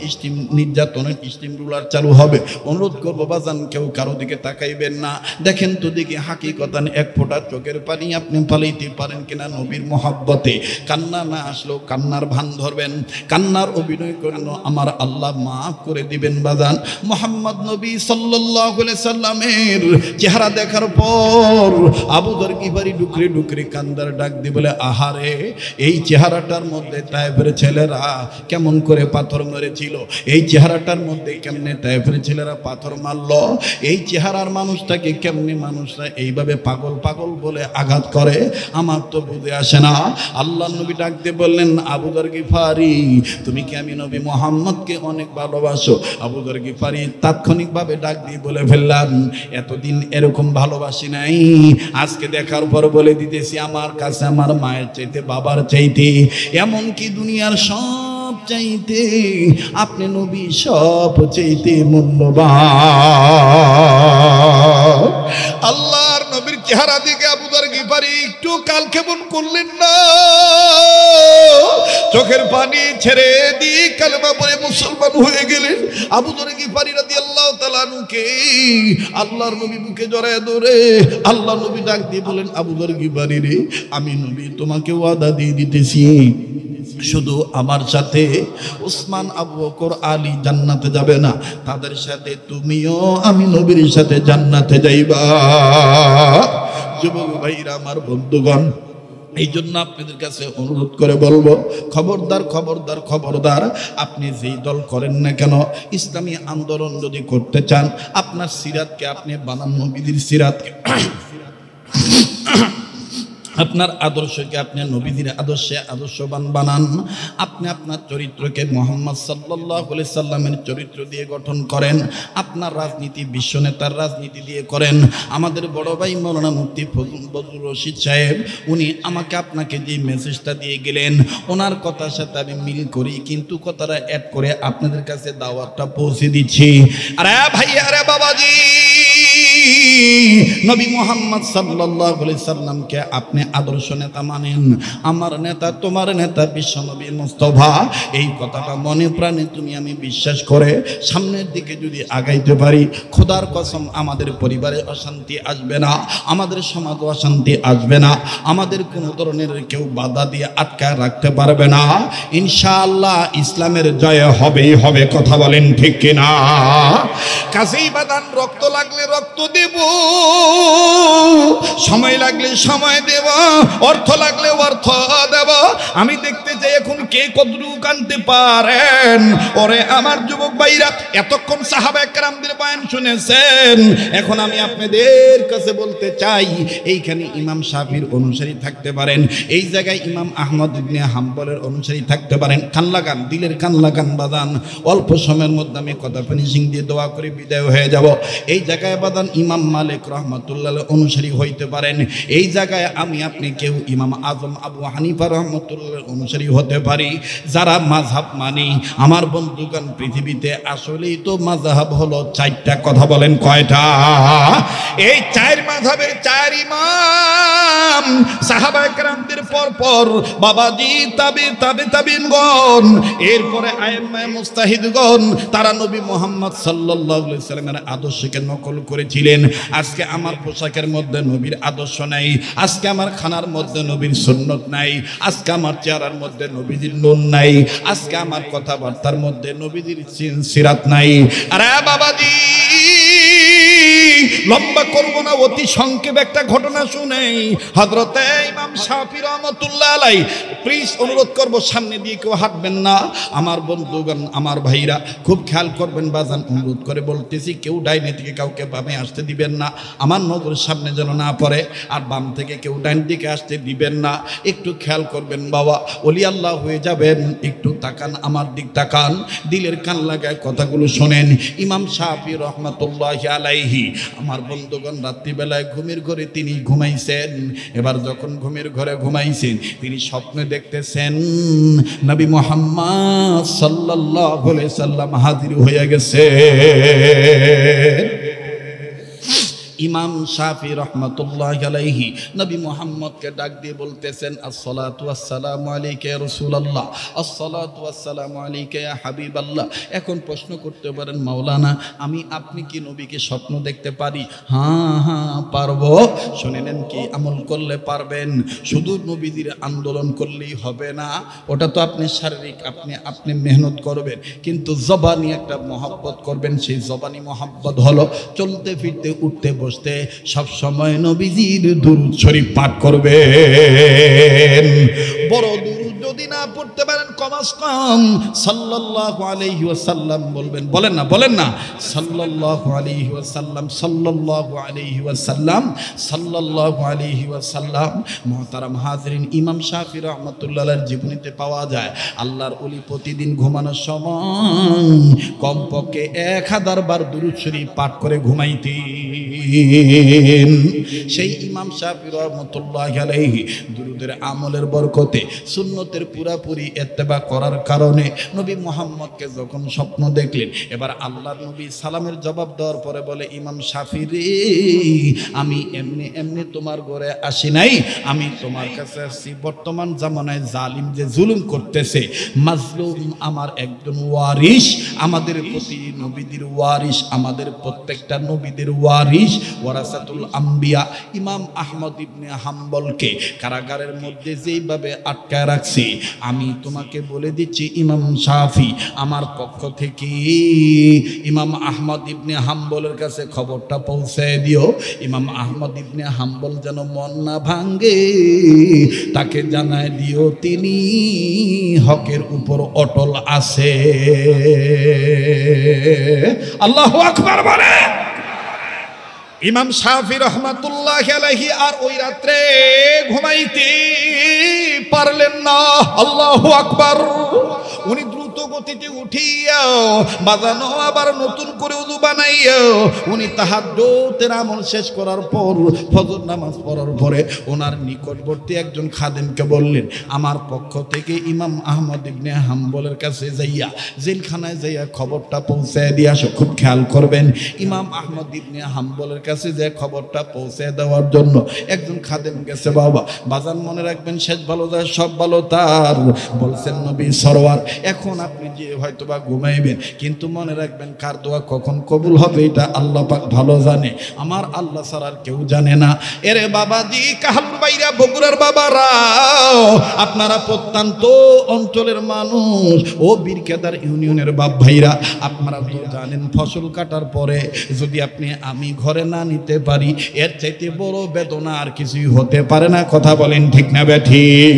নির্যাতনের স্টিম রুলার চালু হবে। অনুরোধ করবো বাজান, কেউ কারো দিকে তাকাইবেন না। দেখেন তো দেখি হাকিকতান এক ফোঁটা চোখের পানি আপনি ফালাইতে পারেন কিনা নবীর মহব্বতে। কান্না না আসলেও কান্নার ভান ধরবেন। কান্নার অভিনয় করলো, আমার আল্লাহ মাফ করে দিবেন বাজান। মোহাম্মদ নবী সাল্লাল্লাহু আলাইহি সাল্লামের চেহারা দেখার পর আবু যর গিফারি ডুকরে ডুকরে কান্দার ডাক দিয়ে বলে, আহারে এই চেহারাটার মধ্যে তায়েফের ছেলেরা কেমন করে পাথর মেরেছিল, এই চেহারাটার মধ্যে কেমনে তায়েফের ছেলেরা পাথর মারলো, এই চেহারার মানুষটাকে কেমনে মানুষরা এইভাবে পাগল পাগল বলে আঘাত করে, আমার তো বুঝে আসে না। আল্লাহ নবী ডাক দিয়ে বললেন, আবু যর গিফারি তুমি কি আমি নবী মুহাম্মদকে অনেক ভালোবাসো? আবু যর গিফারি তাৎক্ষণিকভাবে ডাক দিয়ে বলে ফেললেন, এতদিন এরকম ভালোবাসি নাই, আজকে দেখার পর বলে দিতেছি আমার কাছে আমার মায়ের চাইতে বাবার চাইতে এমনকি দুনিয়ার সব চাইতে আপনি নবী সব চাইতে মূল্যবান। আল্লাহর নবীর চেহারা দিকে আবু যর গিফারি একটু কালক্ষেপণ করলেন না, চোখের পানি ছেড়ে দিয়ে কালেমা পড়ে মুসলমান হয়ে গেলেন। আবু যর গিফারি রাদিয়াল্লাহু তাআলা আনহুকে আল্লাহর নবী বুকে জড়ায় ধরে আল্লাহ নবী ডাক দিয়ে বলেন, আবু যর গিফারি রে, আমি নবী তোমাকে ওয়াদা দিয়ে দিতেছি, শুধু আমার সাথে উসমান, আবু বকর, আলী জান্নাতে যাবে না, তাদের সাথে তুমিও আমি নবীর সাথে জান্নাতে যাইবা। যুবক ভাইরা আমার, বন্ধুগণ, এই জন্য আপনাদের কাছে অনুরোধ করে বলবো, খবরদার খবরদার খবরদার, আপনি যেই দল করেন না কেন, ইসলামী আন্দোলন যদি করতে চান, আপনার সিরাতকে আপনি বানান নবীদের সিরাতকে, আপনার আদর্শকে আপনি নবীদের আদর্শে আদর্শবান বানান। আপনি আপনার চরিত্রকে মুহাম্মদ সাল্লাল্লাহু আলাইহি সাল্লামের চরিত্র দিয়ে গঠন করেন। আপনার রাজনীতি বিশ্বনেতার রাজনীতি দিয়ে করেন। আমাদের বড় ভাই মাওলানা মুফতি ফজলুর রশিদ সাহেব, উনি আমাকে আপনাকে যে মেসেজটা দিয়ে গেলেন, ওনার কথার সাথে আমি মিল করি, কিন্তু কথাটা অ্যাড করে আপনাদের কাছে দাওয়াতটা পৌঁছে দিচ্ছি। আরে ভাই, আরে বাবাজি, নবী মুহাম্মদ সাল্লাল্লাহু আলাইহি সাল্লামকে আপনি আদর্শ নেতা মানেন, আমার নেতা তোমার নেতা বিশ্ব নবী মুস্তাফা, এই কথাটা মনে প্রাণে তুমি আমি বিশ্বাস করে সামনের দিকে যদি আগাইতে পারি, খোদার কসম আমাদের পরিবারে অশান্তি আসবে না, আমাদের সমাজে অশান্তি আসবে না, আমাদের কোনো ধরনের কেউ বাধা দিয়ে আটকায় রাখতে পারবে না। ইনশাআল্লাহ ইসলামের জয় হবেই হবে, কথা বলেন ঠিক কিনা? কাছেই বাদান, রক্ত লাগলে রক্ত দেব, সময় লাগলে সময় দেব, অর্থ লাগলে অর্থ দেব। আমি দেখতে চাই এখন কে কতটুকু আনতে পারেন। ওরে আমার যুবক ভাইরা, এতক্ষণ সাহাবায়ে কেরামদের বয়ান শুনেছেন, এখন আমি আপনাদের কাছে বলতে চাই, এইখানে ইমাম শাফির অনুসারী থাকতে পারেন, এই জায়গায় ইমাম আহমদ ইবনে হাম্বলের অনুসারী থাকতে পারেন। কান লাগান, দিলের কান লাগান বাদান, অল্প সময়ের মধ্যে আমি কথা ফিনিশিং দিয়ে দোয়া করে বিদায় হয়ে যাব। এই জায়গায় বাদান ইমাম মালিক রহমতুল্লাহ অনুসারী হইতে পারেন, এই জায়গায় আমি আপনি কেউ ইমাম আজম আবু হানিফা রহমতুল্লাহ অনুসারী হতে পারি। যারা মাযহাব মানি, আমার বন্ধুগণ, পৃথিবীতে আসলেই তো মাযহাব হলো চারটা, কথা বলেন কয়টা? এই চার মাযহাবের চার ইমাম সাহাবায়ে কেরামদের পর পর বাবাজি তাবিঈনগণ, এরপরে আইম্মায়ে মুজতাহিদগণ, তারা নবী মুহাম্মদ সাল্লাল্লাহু আলাইহি সাল্লামের আদর্শকে নকল করেছিলেন। আজকে আমার পোশাকের মধ্যে নবীর আদর্শ নাই, আজকে আমার খানার মধ্যে নবীর সুন্নত নাই, আজকে আমার চেহারার মধ্যে নবীজির নূর নাই, আজকে আমার কথাবার্তার মধ্যে নবীজির সিরাত নাই। আরে বাবাজি, লম্বা করব না, অতি সংক্ষেপ একটা ঘটনা শুনেই। হযরতে ইমাম শাফি রাহমাতুল্লাহ আলাইহি, প্লিজ অনুরোধ করব সামনে দিয়ে কেউ হাঁটবেন না। আমার বন্ধুগণ, আমার ভাইরা, খুব খেয়াল করবেন বাজান, অনুরোধ করে বলতেছি, কেউ ডাইনে থেকে কাউকে বামে আসতে দিবেন না, আমার নজরের সামনে যেন না পড়ে, আর বাম থেকে কেউ ডাইন দিকে আসতে দিবেন না। একটু খেয়াল করবেন বাবা, ওলি আল্লাহ হয়ে যাবেন। একটু তাকান, আমার দিক তাকান, দিলের কান লাগায় কথাগুলো শোনেন। ইমাম শাফি রাহমাতুল্লাহি আলাইহি, আমার বন্ধুগণ, রাত্রিবেলায় ঘুমের ঘরে তিনি ঘুমাইছেন। এবার যখন ঘুমের ঘরে ঘুমাইছেন, তিনি স্বপ্নে দেখতেছেন নবী মুহাম্মদ সাল্লাল্লাহু আলাইহি সাল্লাম হাজির হয়ে গেছে। ইমাম শাফি রাহমাতুল্লাহি আলাইহি নবী মুহাম্মদকে ডাক দিয়ে বলতেছেন, আসসালাতু ওয়াসসালামু আলাইকা ইয়া রাসূলুল্লাহ, আসসালাতু ওয়াসসালামু আলাইকা ইয়া হাবিবাল্লাহ। এখন প্রশ্ন করতে পারেন, মাওলানা আমি আপনি কি নবীকে স্বপ্ন দেখতে পারি? হ্যাঁ হ্যাঁ পারবো। শুনে নেন, কি আমল করলে পারবেন? শুধু নবীদের আন্দোলন করলেই হবে না, ওটা তো আপনি শারীরিক আপনি মেহনত করবেন, কিন্তু জবানি একটা মহব্বত করবেন। সেই জবানি মহব্বত হলো চলতে ফিরতে উঠতে বসতে সব সময় নবীজির দুরূদ শরীফ পাঠ করবেন। বড় দুরূদ যদি না পড়তে পারেন, কমাস কম সাল্লাল্লাহু আলাইহি ওয়াসাল্লাম বলবেন। বলেন না সাল্লাল্লাহু আলাইহি ওয়াসাল্লাম, সাল্লাল্লাহু আলাইহি ওয়াসাল্লাম, সাল্লাল্লাহু আলাইহি ওয়াসাল্লাম। মুহতারাম হাজিরিন, ইমাম শাফি রাহমাতুল্লাহ আলাইহির জীবনীতে পাওয়া যায় আল্লাহর ওলি প্রতিদিন ঘুমানোর সময় কমপক্ষে 1000 বার দুরূদ শরীফ পাঠ করে ঘুমাইতেন। সেই ইমাম শাফি রাহমাতুল্লাহি আলাইহি দুরূদের আমলের বরকতে, সুন্নতের পুরাপুরি ইত্তেবা করার কারণে নবী মুহাম্মদকে যখন স্বপ্ন দেখলেন, এবার আল্লাহর নবী সালামের জবাব দেওয়ার পরে বলে, ইমাম শাফি রে, আমি এমনি এমনি তোমার ঘরে আসি নাই, আমি তোমার কাছে আসছি বর্তমান জামানায় জালিম যে জুলুম করতেছে, মাজলুম আমার একজন ওয়ারিস, আমাদের প্রতি নবীদের ওয়ারিস, আমাদের প্রত্যেকটা নবীদের ওয়ারিস, ওয়ারাসাতুল আম্বিয়া ইমাম আহমদ ইবনে হাম্বলকে কারাগারের মধ্যে যেইভাবে আটকায় রাখছে, আমি তোমাকে বলে দিচ্ছি ইমাম শাফি, আমার পক্ষ থেকে ইমাম আহমদ ইবনে হাম্বলের কাছে খবরটা পৌঁছে দিও। ইমাম আহমদ ইবনে হাম্বল যেন মন না ভাঙ্গে, তাকে জানায় দিও তিনি হকের উপর অটল আছে। আল্লাহু আকবার বলে। ইমাম শাফি রাহমাতুল্লাহি আলাইহি আর ওই রাত্রে ঘুমাইতে পারলেন না। আল্লাহু আকবার। উনি দ্রুত গতিতে উঠিয়া বাজানো আবার নতুন করে ওযু বানাইয়া উনি তাহাজ্জুদের আমল শেষ করার পর ফজর নামাজ পড়ার পরে ওনার নিকটবর্তী একজন খাদেমকে বললেন, আমার পক্ষ থেকে ইমাম আহমদ ইবনে হাম্বলের কাছে যাইয়া জেলখানায় যাইয়া খবরটা পৌঁছায় দিয়ে আসো। খুব খেয়াল করবেন, ইমাম আহমদ ইবনে হাম্বলের কাছে যে খবরটা পৌঁছে দেওয়ার জন্য একজন খাদেম গেছে। বাবা বাজান মনে রাখবেন, শেষ ভালো যায় সব ভালো তার। বলছেন নবী সরওয়ার, এখন আপনি যে হয়তোবা ঘুমাইবেন, কিন্তু মনে রাখবেন কার দোয়া কখন কবুল হবে এটা আল্লাহ পাক ভালো জানে, আমার আল্লাহ ছাড়া আর কেউ জানে না। এরে বাবাজি, কাহালুর বাইরা, বগুড়ার বাবারা, আপনারা প্রত্যন্ত অঞ্চলের মানুষ, ও বীরকেদার ইউনিয়নের বাপ ভাইরা, আপনারা তো জানেন ফসল কাটার পরে যদি আমি ঘরে না নিতে পারি, এর চাইতে বড় বেদনা আর কিছুই হতে পারে না। কথা বলেন ঠিক না বেঠিক?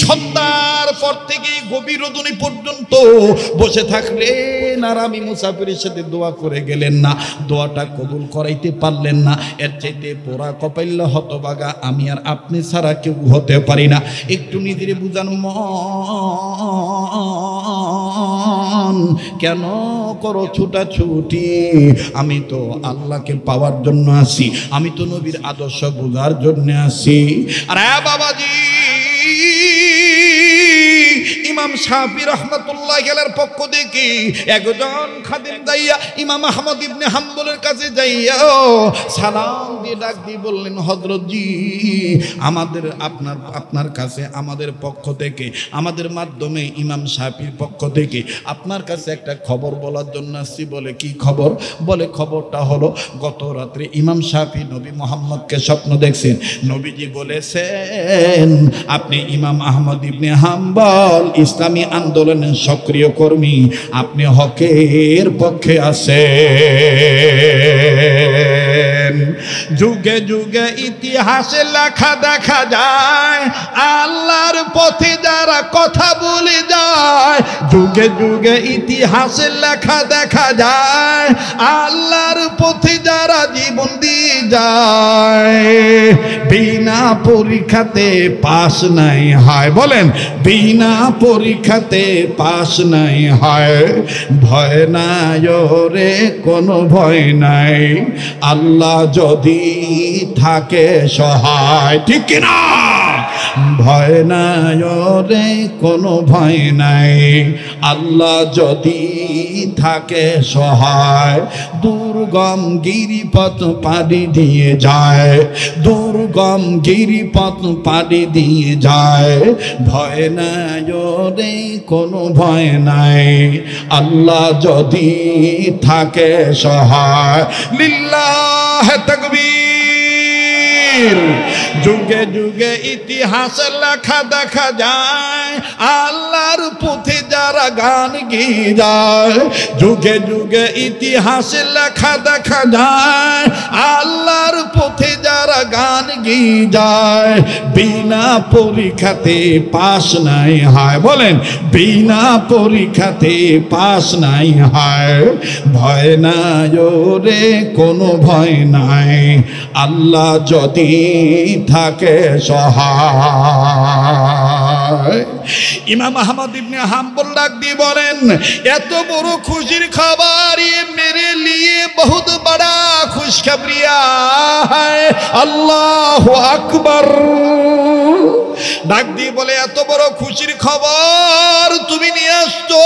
সন্ধ্যার পর থেকে গভীর রজনী পর্যন্ত বসে থাকলেন আর আমি মুসাফিরের সাথে দোয়া করে গেলেন না, দোয়াটা কবুল করাইতে পারলেন না। এর চাইতে পোড়া কপাইল হতবাগা আমি আর আপনি ছাড়া কেউ হতে পারি না। একটু নিজের বুঝান, মন কেন করো ছুটাছুটি? আমি তো আল্লাহকে পাওয়ার জন্য আসি, আমি তো নবীর আদর্শ বোঝার জন্য আসি। আর বাবাজি, ইমাম শাফি রাহমাতুল্লাহি আলাইহির পক্ষ থেকে একজন খাদেম যাইয়া ইমাম আহমদ ইবনে হাম্বলের কাছে যাইয়া সালাম দিয়ে ডাক দিয়ে বললেন, হযরত জি, আমাদের আপনার কাছে আমাদের পক্ষ থেকে, আমাদের মাধ্যমে ইমাম শাফির পক্ষ থেকে আপনার কাছে একটা খবর বলার জন্য আসছি। বলে কি খবর? বলে খবরটা হলো, গত রাত্রে ইমাম শাফি নবী মুহাম্মদকে স্বপ্ন দেখছেন। নবীজি বলেছেন আপনি ইমাম আহমদ ইবনে হাম্বল ইসলামী আন্দোলনের সক্রিয় কর্মী, আপনি হকের পক্ষে আছেন। যুগে যুগে ইতিহাসে লেখা দেখা যায়, আল্লাহর পথে যারা কথা বলে যায়। যুগে যুগে ইতিহাসে লেখা দেখা যায়, আল্লাহর পথে যারা জীবন দিয়ে যায়। বিনা পরীক্ষাতে পাস নাই হয়, বলেন বিনা পরীক্ষাতে পাস নাই হয়। ভয় নাই রে, কোনো ভয় নাই, আল্লাহ যদি থাকে সহায়। ঠিক কিনা? ভয় নাই রে কোনো ভয় নাই, আল্লাহ যদি থাকে সহায়, দুর্গম গিরিপথ পাড়ি দিয়ে যায়, দুর্গম গিরিপথ পাড়ি দিয়ে যায়। ভয় নাই রে কোনো ভয় নাই, আল্লাহ যদি থাকে সহায়। লিল্লাহ তাকবীর। যুগে যুগে ইতিহাস লেখা দেখা যায়, আল্লাহর পথে যারা গান গেয়ে যায়। যুগে যুগে ইতিহাস লেখা দেখা যায়, আল্লাহর পথে যারা গান গেয়ে যায়। বিনা পরীক্ষাতে পাস নাই হয়, বলেন বিনা পরীক্ষাতে পাস নাই হয়। ভয় নাই রে কোনো ভয় নাই, আল্লাহ যদি থাকে সহায়। ইমাম আহমদ ইবনে হাম্বল ডাক দিয়ে বলেন, এত বড় খুশির খবর ये मेरे लिए बहुत बड़ा खुशखबरिया है, আল্লাহু আকবার। ডাক দিয়ে বলে, এত বড় খুশির খবর তুমি নিয়ে আসছো,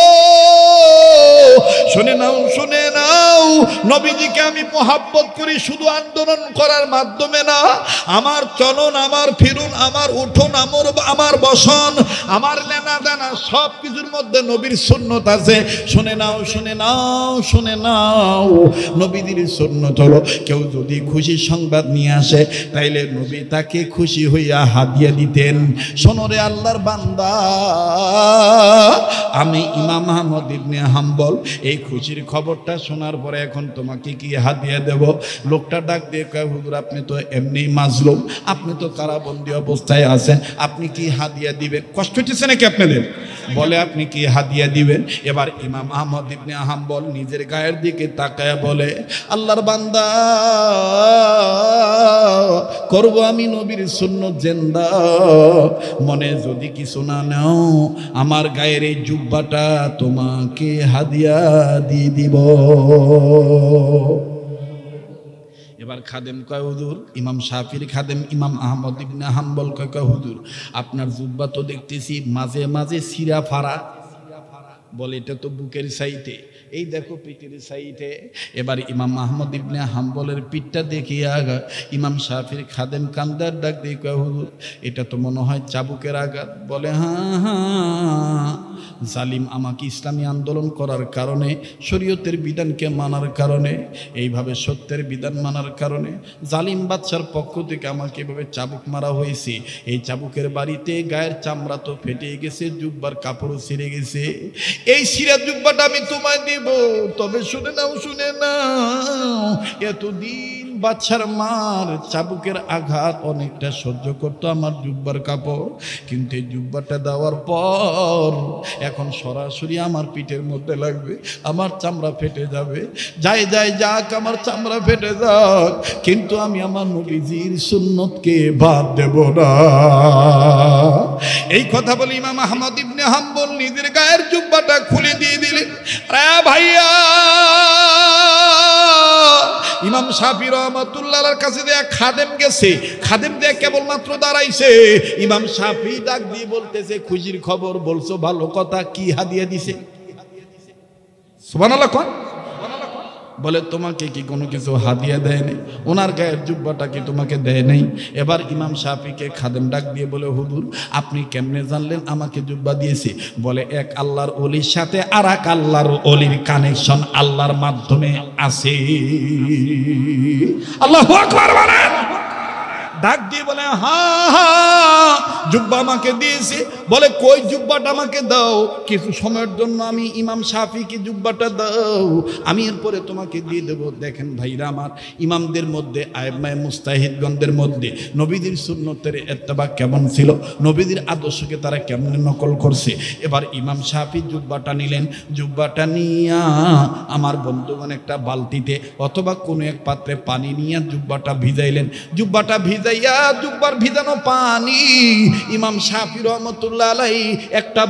শুনে নাও শুনে নাও। নবীজিকে আমি মোহাব্বত করি শুধু আন্দোলন করার মাধ্যমে না, আমার চলন, আমার ফিরুন, আমার উঠোন, আমার বসন, আমার লেনা দানা সব কিছুর মধ্যে নবীর সুন্নত আছে। শুনে নাও শুনে নাও শুনে নাও, নবীদের সুন্নত হলো কেউ যদি খুশির সংবাদ নিয়ে আসে তাইলে নবী তাকে খুশি হইয়া হাদিয়া দিতেন। শোনো রে আল্লাহর বান্দা, আমি ইমাম আহমদ ইবনে হাম্বল এই খুশির খবরটা শোনার পরে এখন তোমাকে কি হাদিয়া দেব? লোকটা ডাক দিয়ে কয়, হুজুর আপনি তো এমনি মাজলুম, আপনি তো কারাবন্দী অবস্থায় আছেন, আপনি কি হাদিয়া দিবেন? কষ্ট হচ্ছে নাকি আপনাদের? বলে আপনি কি হাদিয়া দিবেন? এবার ইমাম আহমদ ইবনে হাম্বল নিজের গায়ের দিকে তাকায় বলে, আল্লাহর বান্দা, করব আমি নবীর সুন্নত জিন্দা, মনে যদি কিছু না নাও আমার গায়ের এই জুব্বাটা তোমাকে হাদিয়া দিয়ে দিব। এবার খাদেম কয়, হুজুর, ইমাম শাফির খাদেম ইমাম আহমদ ইবনে হাম্বল কয়, হুজুর আপনার জুব্বা তো দেখতেছি মাঝে মাঝে সিরা ফাড়া। বলে এটা তো বুকের সাইডে, এই দেখো পিঠের সাইডে। এবার ইমাম আহমদ ইবনে হাম্বলের পিঠটা দেখিয়া ইমাম শাফির খাদেম কান্দার ডাক দিয়ে কয়, হুজুর এটা তো মনে হয় চাবুকের আঘাত। বলে হ্যাঁ হ্যাঁ, জালিম আমাকে ইসলামী আন্দোলন করার কারণে, শরীয়তের বিধানকে মানার কারণে, এইভাবে সত্যের বিধান মানার কারণে জালিম বাদশার পক্ষ থেকে আমাকে এভাবে চাবুক মারা হয়েছে। এই চাবুকের বাড়িতে গায়ের চামড়া তো ফেটে গেছে, জুব্বার কাপড়ও ছিঁড়ে গেছে। এই সিরা জুব্বাটা আমি তোমায় দেব, তবে শুনে নাও শুনে নাও, এতদিন বাদশার মার চাবুকের আঘাত অনেকটা সহ্য করতো আমার জুব্বার কাপড়, কিন্তু এই জুব্বাটা দেওয়ার পর এখন সরাসরি আমার পিঠের মধ্যে লাগবে, আমার চামড়া ফেটে যাবে। যাই যাই যাক, আমার চামড়া ফেটে যাক, কিন্তু আমি আমার নবীজির সুন্নতকে বাদ দেব না। এই কথা বলে ইমাম আহমদ ইবনে হাম্বল নিজের গায়ের জুব্বাটা খুলে দিয়ে দিলেন। ভাইয়া, ইমাম শাফি রহমাতুল্লাহর কাছে দেয়া খাদেম গেছে, খাদেম দেয়া কেবলমাত্র দাঁড়াইছে, ইমাম শাফি ডাক দিয়ে বলতেছে, খুশির খবর বলছো, ভালো কথা, কি হাদিয়া দিছে? সুবহানাল্লাহ কোন? বলে তোমাকে কি কোনো কিছু হাদিয়া দেয় নাই? ওনার গায়ের জুব্বাটা কি তোমাকে দেয় নাই? এবার ইমাম শাফিকে খাদেম ডাক দিয়ে বলে, হুজুর আপনি কেমনে জানলেন আমাকে জুব্বা দিয়েছে? বলে এক আল্লাহর ওলির সাথে আর এক আল্লাহর ওলির কানেকশন আল্লাহর মাধ্যমে আছে। আল্লাহু আকবার বলেন। ডাক দিয়ে বলে, হ্যাঁ হ্যাঁ, জুব্বা আমাকে দিয়েছে। বলে কই জুব্বাটা আমাকে দাও, কিছু সময়ের জন্য আমি ইমাম শাফিকে জুব্বাটা দাও, আমি এরপরে তোমাকে দিয়ে দেবো। দেখেন ভাইরা আমার, ইমামদের মধ্যে, আইম্মায়ে মুস্তাহিদগণদের মধ্যে নবীদের সুন্নতের ইত্তেবা কেমন ছিল, নবীদের আদর্শকে তারা কেমন নকল করছে। এবার ইমাম শাফি জুব্বাটা নিলেন, জুব্বাটা নিয়া আমার বন্ধুগণ একটা বালতিতে অথবা কোনো এক পাত্রে পানি নিয়ে জুব্বাটা ভিজাইলেন। জুব্বাটা ভিজা ভিজাইয়া জুব্বার ভিজানো পানি ইমাম শাফি রহমতুল্লাহ আলাইহি একটা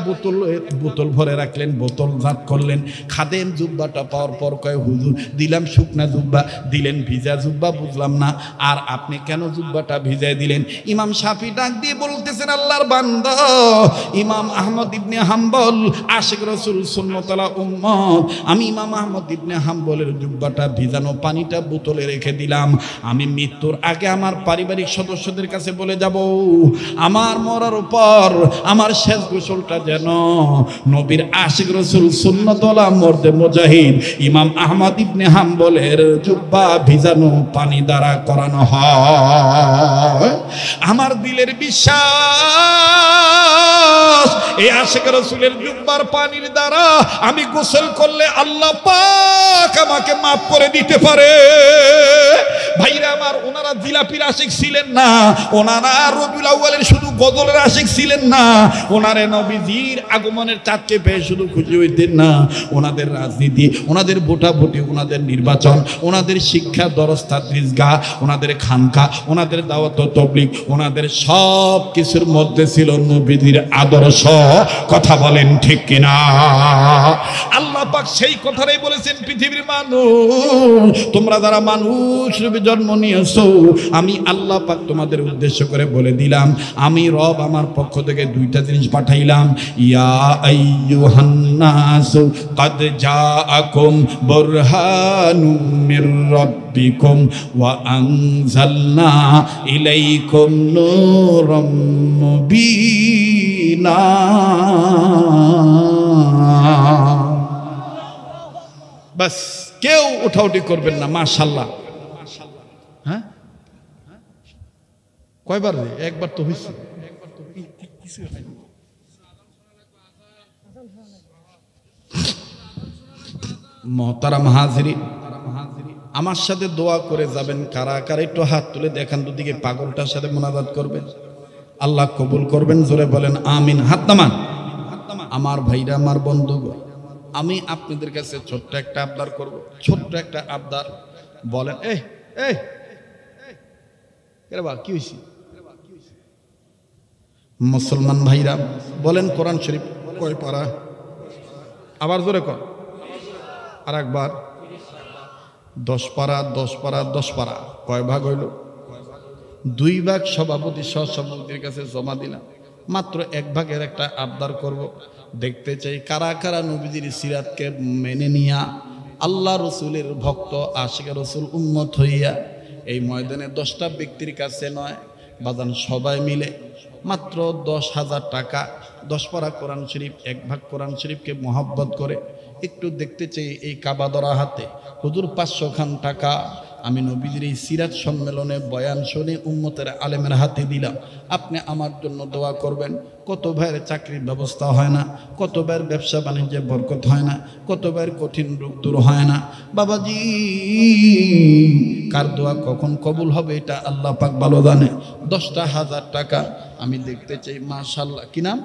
বোতল ভরে রাখলেন, বোতল জাত করলেন। খাদেম জুব্বাটা পাওয়ার পর কয়, হুজুর দিলাম শুকনা জুব্বা, দিলেন ভিজা জুব্বা, বুঝলাম না আর আপনি কেন জুব্বাটা ভিজাই দিলেন? ইমাম শাফি ডাক দিয়ে বলতেছেন, আল্লাহর বান্দা ইমাম আহমদ ইবনে হাম্বল আশিক রাসূল সুন্নাতুল উম্মত, আমি ইমাম আহমদ ইবনে হাম্বলের জুব্বাটা ভিজানো পানিটা বোতলে রেখে দিলাম। আমি মৃত্যুর আগে আমার পারিবারিক সদস্যদের কাছে বলে যাব, আমার মরার উপর আমার শেষ গোসলটা যেন নবীর আশিক রাসূল সুন্নাতুল মর্দে মুজাহিদ ইমাম আহমদ ইবনে হাম্বলের জুব্বা ভিজানো পানি দ্বারা করানো হয়। আমার দিলের বিশ্বাস এই আশিক রাসূলের জুব্বার পানির দ্বারা আমি গোসল করলে আল্লাহ পাক আমাকে মাফ করে দিতে পারে। ভাইরা আমার, ওনারা জিলাপির আশিক ছিলেন না, ওনারা রবিউল আউয়ালের শুধু গজলের আশিক ছিলেন না, ওনারে নবীজির আগমনের চাঁদকে পেয়ে শুধু খুশি হইতেন না, ওনাদের রাজনীতি, ওনাদের ভোটাভুটি, ওনাদের নির্বাচন, ওনাদের শিক্ষা দরস তাদরিসগাহ, ওনাদের খানকা, ওনাদের দাওয়াত ও তাবলীগ, ওনাদের সব কিছুর মধ্যে ছিল নবীজির আদর্শ। কথা বলেন ঠিক কিনা? আল্লাহ পাক সেই কথাটাই বলেছেন, পৃথিবীর মানুষ, তোমরা যারা মানুষ রূপে জন্ম নিয়েছো, আমি আল্লাহ পাক তোমাদের উদ্দেশ্য করে বলে দিলাম, আমি রব আমার পক্ষ থেকে দুইটা জিনিস পাঠাইলাম। ইয়া আইয়ুহান নাস ক্বাদ জাআকুম বুরহানুম মির রাব্বিকুম ওয়া আনজালনা ইলাইকুম নূরাম মুবিনা। বাস, কেউ উঠাউটি করবেন না। মাশাআল্লাহ। হ্যাঁ, কয়বার? একবার তো হয়েছে। মুহতারাম হাজিরিন, আমার সাথে দোয়া করে যাবেন। কারা কারা একটু হাত তুলে দেখান তো দিকে, পাগলটার সাথে মুনাজাত করবেন, আল্লাহ কবুল করবেন। জোরে বলেন আমিন। হাত নামান। আমার ভাইরা, আমার বন্ধুগণ, আমি আপনাদের কাছে ছোট্ট একটা আবদার করব, ছোট্ট একটা আবদার। বলেন কি হয়েছে? মুসলমান ভাইরা বলেন, কোরআন শরীফ কয় পারা? আবার জোরে কর, আর একবার। 10 পারা, 10 পারা, 10 পারা। কয় ভাগ হইল? 2 ভাগ সভাপতি সহসভাপতির কাছে জমা দিলাম। মাত্র 1 ভাগের একটা আবদার করব। দেখতে চাই কারা কারা নবীজির সিরাতকে মেনে নিয়া আল্লাহ রসুলের ভক্ত আশিক রাসূল উম্মত হইয়া এই ময়দানে 10টা ব্যক্তির কাছে নয় বাজান, সবাই মিলে মাত্র 10,000 টাকা, 10 পারা কোরআন শরীফ, 1 ভাগ কোরআন শরীফকে মহব্বত করে একটু দেখতে চাই এই কাবা ধরা হাতে হুজুর 500 খান টাকা আমি নবীজির এই সিরাত সম্মেলনে বয়ান শুনে উম্মতের আলেমের হাতে দিলাম। আপনি আমার জন্য দোয়া করবেন। কত ভাইয়ের চাকরির ব্যবস্থা হয় না, কত ভাইয়ের ব্যবসা বাণিজ্যে বরকত হয় না, কত ভাইয়ের কঠিন রোগ দূর হয় না। বাবাজি, কার দোয়া কখন কবুল হবে এটা আল্লাহ পাক ভালো জানে। 10,000 টাকা আমি দেখতে চাই। মাশাআল্লাহ, কি নাম?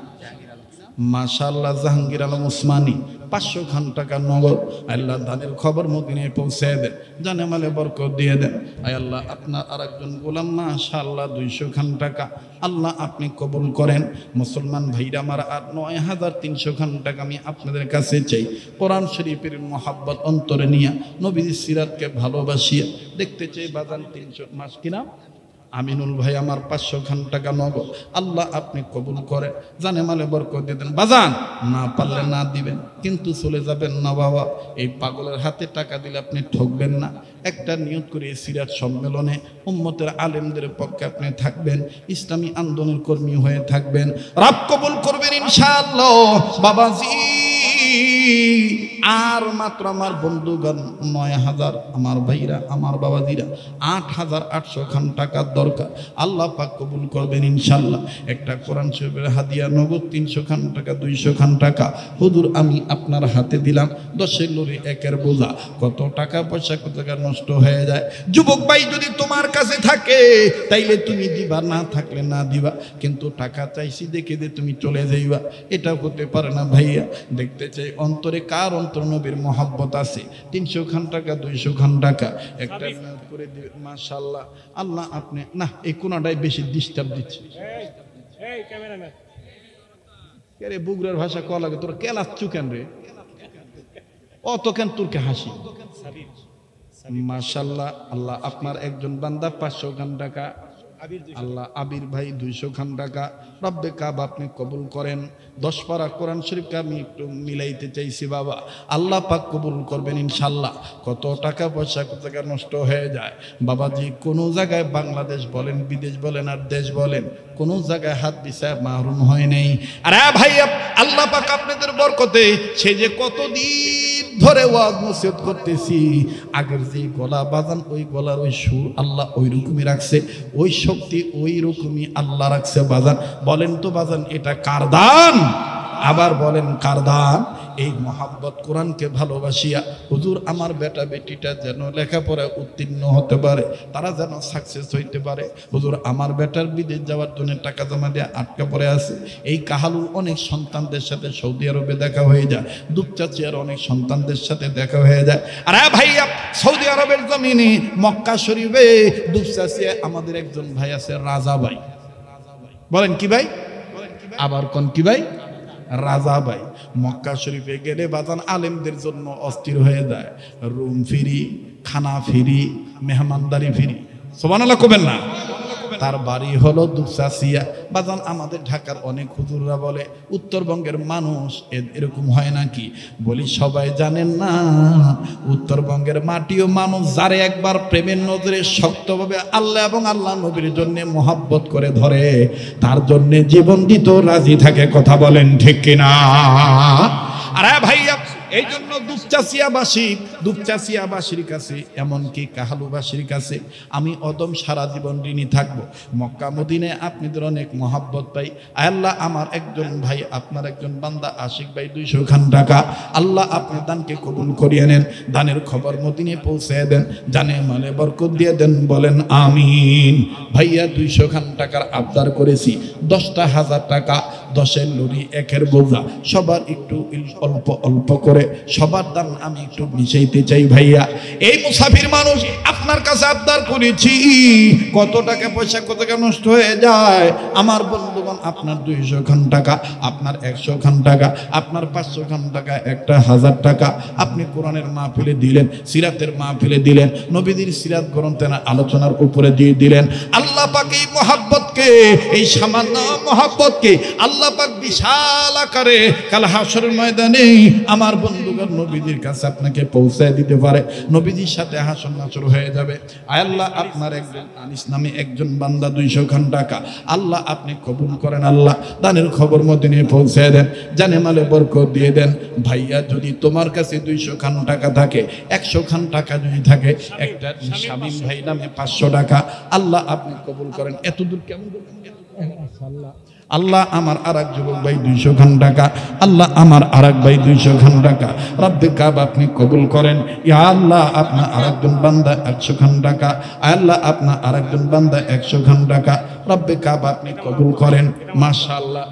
মাশাআল্লাহ, জাহাঙ্গীর আলম ওসমানী। 500 খান টাকা নগদ। আল্লাহ দানের খবর মদিনায় পৌঁছে দেন, জানে মালে বরকত দিয়ে দেন। আয় আল্লাহ, আপনার আরেকজন গোলাম মাশাআল্লাহ 200 খান টাকা আল্লাহ আপনি কবুল করেন। মুসলমান ভাইরা আমার, আর 9,300 খান টাকা আমি আপনাদের কাছে চাই। কোরআন শরীফের মহাব্বত অন্তরে নিয়ে নবীর সিরাতকে ভালোবাসিয়া দেখতে চাই বাজান। 300 মাস কিনা আমিনুল ভাই আমার 500 খান টাকা নগদ আল্লাহ আপনি কবুল করে, জানে মালে বরকত দিয়ে দেন। বাজান না পারলে না দিবেন, কিন্তু চলে যাবেন না বাবা। এই পাগলের হাতে টাকা দিলে আপনি ঠকবেন না। একটা নিয়ত করে সিরাত সম্মেলনে উম্মতের আলেমদের পক্ষে আপনি থাকবেন, ইসলামী আন্দোলনের কর্মী হয়ে থাকবেন। রব কবুল করবেন ইনশাআল্লাহ। বাবাজি, আর মাত্র আমার বন্ধুগণ 9,000, আমার ভাইরা, আমার বাবাজিরা 8,800 খান টাকার দরকার। আল্লাহ পাক কবুল করবেন ইনশাআল্লাহ। একটা কোরআন শরীফের হাদিয়া নগদ 300 খান টাকা, 200 খান টাকা হুজুর আমি আপনার হাতে দিলাম। 10 লরি একের বোঝা, কত টাকা পয়সা কত টাকা নষ্ট হয়ে যায়। যুবক ভাই, যদি তোমার কাছে থাকে তাইলে তুমি দিবা, না থাকলে না দিবা, কিন্তু টাকা চাইছি দেখে যে তুমি চলে যাইবা, এটা হতে পারে না ভাইয়া। দেখতে চাই সেই অন্তরে কার অন্তর নবীর মহব্বত আছে 300 খান টাকা 200 খান টাকা একটা নিয়ত করে দিবে মাশাআল্লাহ। আল্লাহ আপনি না এই কোনাটাই বেশি ডিস্টার্ব দিচ্ছে। এই ক্যামেরাম্যান কে রে বুগরার ভাষা ক লাগে তোর কেলাচ্ছু কেন রে অত কেন তোরকে হাসি মাশাআল্লাহ। আল্লাহ আপনার একজন বান্দা 500 খান টাকা আল্লাহ আবির ভাই 200 খান টাকা রব্বে কাব আপনি কবুল করেন। 10 পারা কোরআন শরীফকে আমি একটু মিলাইতে চাইছি বাবা, আল্লাহ পাক কবুল করবেন ইনশাল্লাহ। কত টাকা পয়সা কত টাকা নষ্ট হয়ে যায় বাবাজি, কোনো জায়গায় বাংলাদেশ বলেন বিদেশ বলেন আর দেশ বলেন কোনো জায়গায় হাত বিছায় মাহরুম হয় নাই। আরে ভাই আল্লাহ পাক আপনাদের বরকতে সে যে কতদিন ধরে ওয়াজ নসিহত করতেছি, আগের যে গলা বাজান ওই গলার ওই সুর আল্লাহ ওই রকমই রাখছে, ওই শক্তি ওই রকমই আল্লাহ রাখছে বাজান। বলেন তো বাজান এটা কার দান? আবার বলেন কার দান? এই মহাব্বত কোরআনকে ভালোবাসিয়া হুজুর আমার বেটা বেটিটা যেন লেখাপড়ায় উত্তীর্ণ হতে পারে, তারা যেন সাকসেস হইতে পারে। হুজুর আমার বেটার বিদেশ যাওয়ার জন্য টাকা জমা দিয়ে আটকা পড়ে আছে। এই কাহালুর অনেক সন্তানদের সাথে সৌদি আরবে দেখা হয়ে যায়, দুপচাচিয়ার অনেক সন্তানদের সাথে দেখা হয়ে যায়। আরে ভাইয়া সৌদি আরবের জমিনে মক্কা শরীফে দুপচাচিয়া আমাদের একজন ভাই আছে রাজা ভাই। বলেন কি ভাই? আবার কোন কি ভাই? রাজা ভাই। মক্কা শরীফে গেলে বাজান আলেমদের জন্য অস্থির হয়ে যায়, রুম ফ্রি, খানা ফ্রি, মেহমানদারি ফ্রি। সুবহানাল্লাহ কবেন না? তার বাড়ি হলো দুপচাচিয়া বাজান। আমাদের ঢাকার অনেক হুজুররা বলে উত্তরবঙ্গের মানুষ এরকম হয় নাকি? বলি সবাই জানেন না, উত্তরবঙ্গের মাটিও মানুষ যারে একবার প্রেমের নজরে শক্তভাবে আল্লাহ এবং আল্লাহ নবীর জন্য মহব্বত করে ধরে, তার জন্য জীবন দিতে রাজি থাকে। কথা বলেন ঠিক কিনা? আরে ভাইয়া এই জন্য দুপচাচিয়াবাসীর কাছে এমনকি কাহালুবাসীর কাছে আমি অদম সারা জীবন ঋণী থাকবো। মক্কা মদিনায় আপনাদের অনেক মহাব্বত পাই। আল্লাহ আমার একজন ভাই আপনার একজন বান্দা আশিক ভাই 200 খান টাকা আল্লাহ আপনি দানকে কবুল করিয়ে নেন, দানের খবর মদিনায় পৌঁছে দেন, জানে মালে বরকত দিয়ে দেন। বলেন আমিন। ভাইয়া 200 খান টাকার আবদার করেছি, 10টা হাজার টাকা 10-এর লরি 1-এর বোঝা সবার একটু অল্প অল্প করে সবার দাম আমি একটু মিশাইতে চাই ভাইয়া। এই মুসাফির মানুষ আপনার কাছে আবদার করেছি, কত টাকা পয়সা কত টাকা নষ্ট হয়ে যায় আমার বন্ধুগণ। আপনার 200 খান টাকা, আপনার 100 খান টাকা, আপনার 500 খান টাকা, 1000 টাকা আপনি কোরআনের মাহফিলে দিলেন, সিরাতের মাহফিলে দিলেন, নবীদের সিরাত গ্রন্থের আলোচনার উপরে দিয়ে দিলেন। আল্লাহ পাক এই মহাব্বতকে, এই সামান্য মহাব্বতকে আল্লাহ পাক বিশাল আকারে কাল হাশরের ময়দানে আমার বন্ধুগণ নবীদের কাছে আপনাকে পৌঁছায় দিতে পারে। নবীজির সাথে হাসর নাচর হয়ে যাবে। আল্লাহ আপনার একজন আনিস নামে একজন বান্দা 200 খান টাকা আল্লাহ আপনি কবুল করেন। আল্লাহ দানের খবর মদিনায় পৌঁছায় দেন, জানে মালে বরকত দিয়ে দেন। ভাইয়া যদি তোমার কাছে 200 খান টাকা থাকে, 100 খান টাকা যদি থাকে, একটা শামীম ভাই নামে 500 টাকা আল্লাহ আপনি কবুল করেন। এত দূর কেমন আল্লাহ আমার আরেক যুবক ভাই 200 খান টাকা আল্লাহ আমার আরেক ভাই 200 খান টাকা রব্বে কাব আপনি কবুল করেন। ইয়া আল্লাহ আপনার আরেকজন বান্দা 100 খান টাকা, আল্লাহ আপনার আরেকজন বান্দা 100 খান টাকা রব্বে কাব আপনি কবুল করেন। মাশাআল্লাহ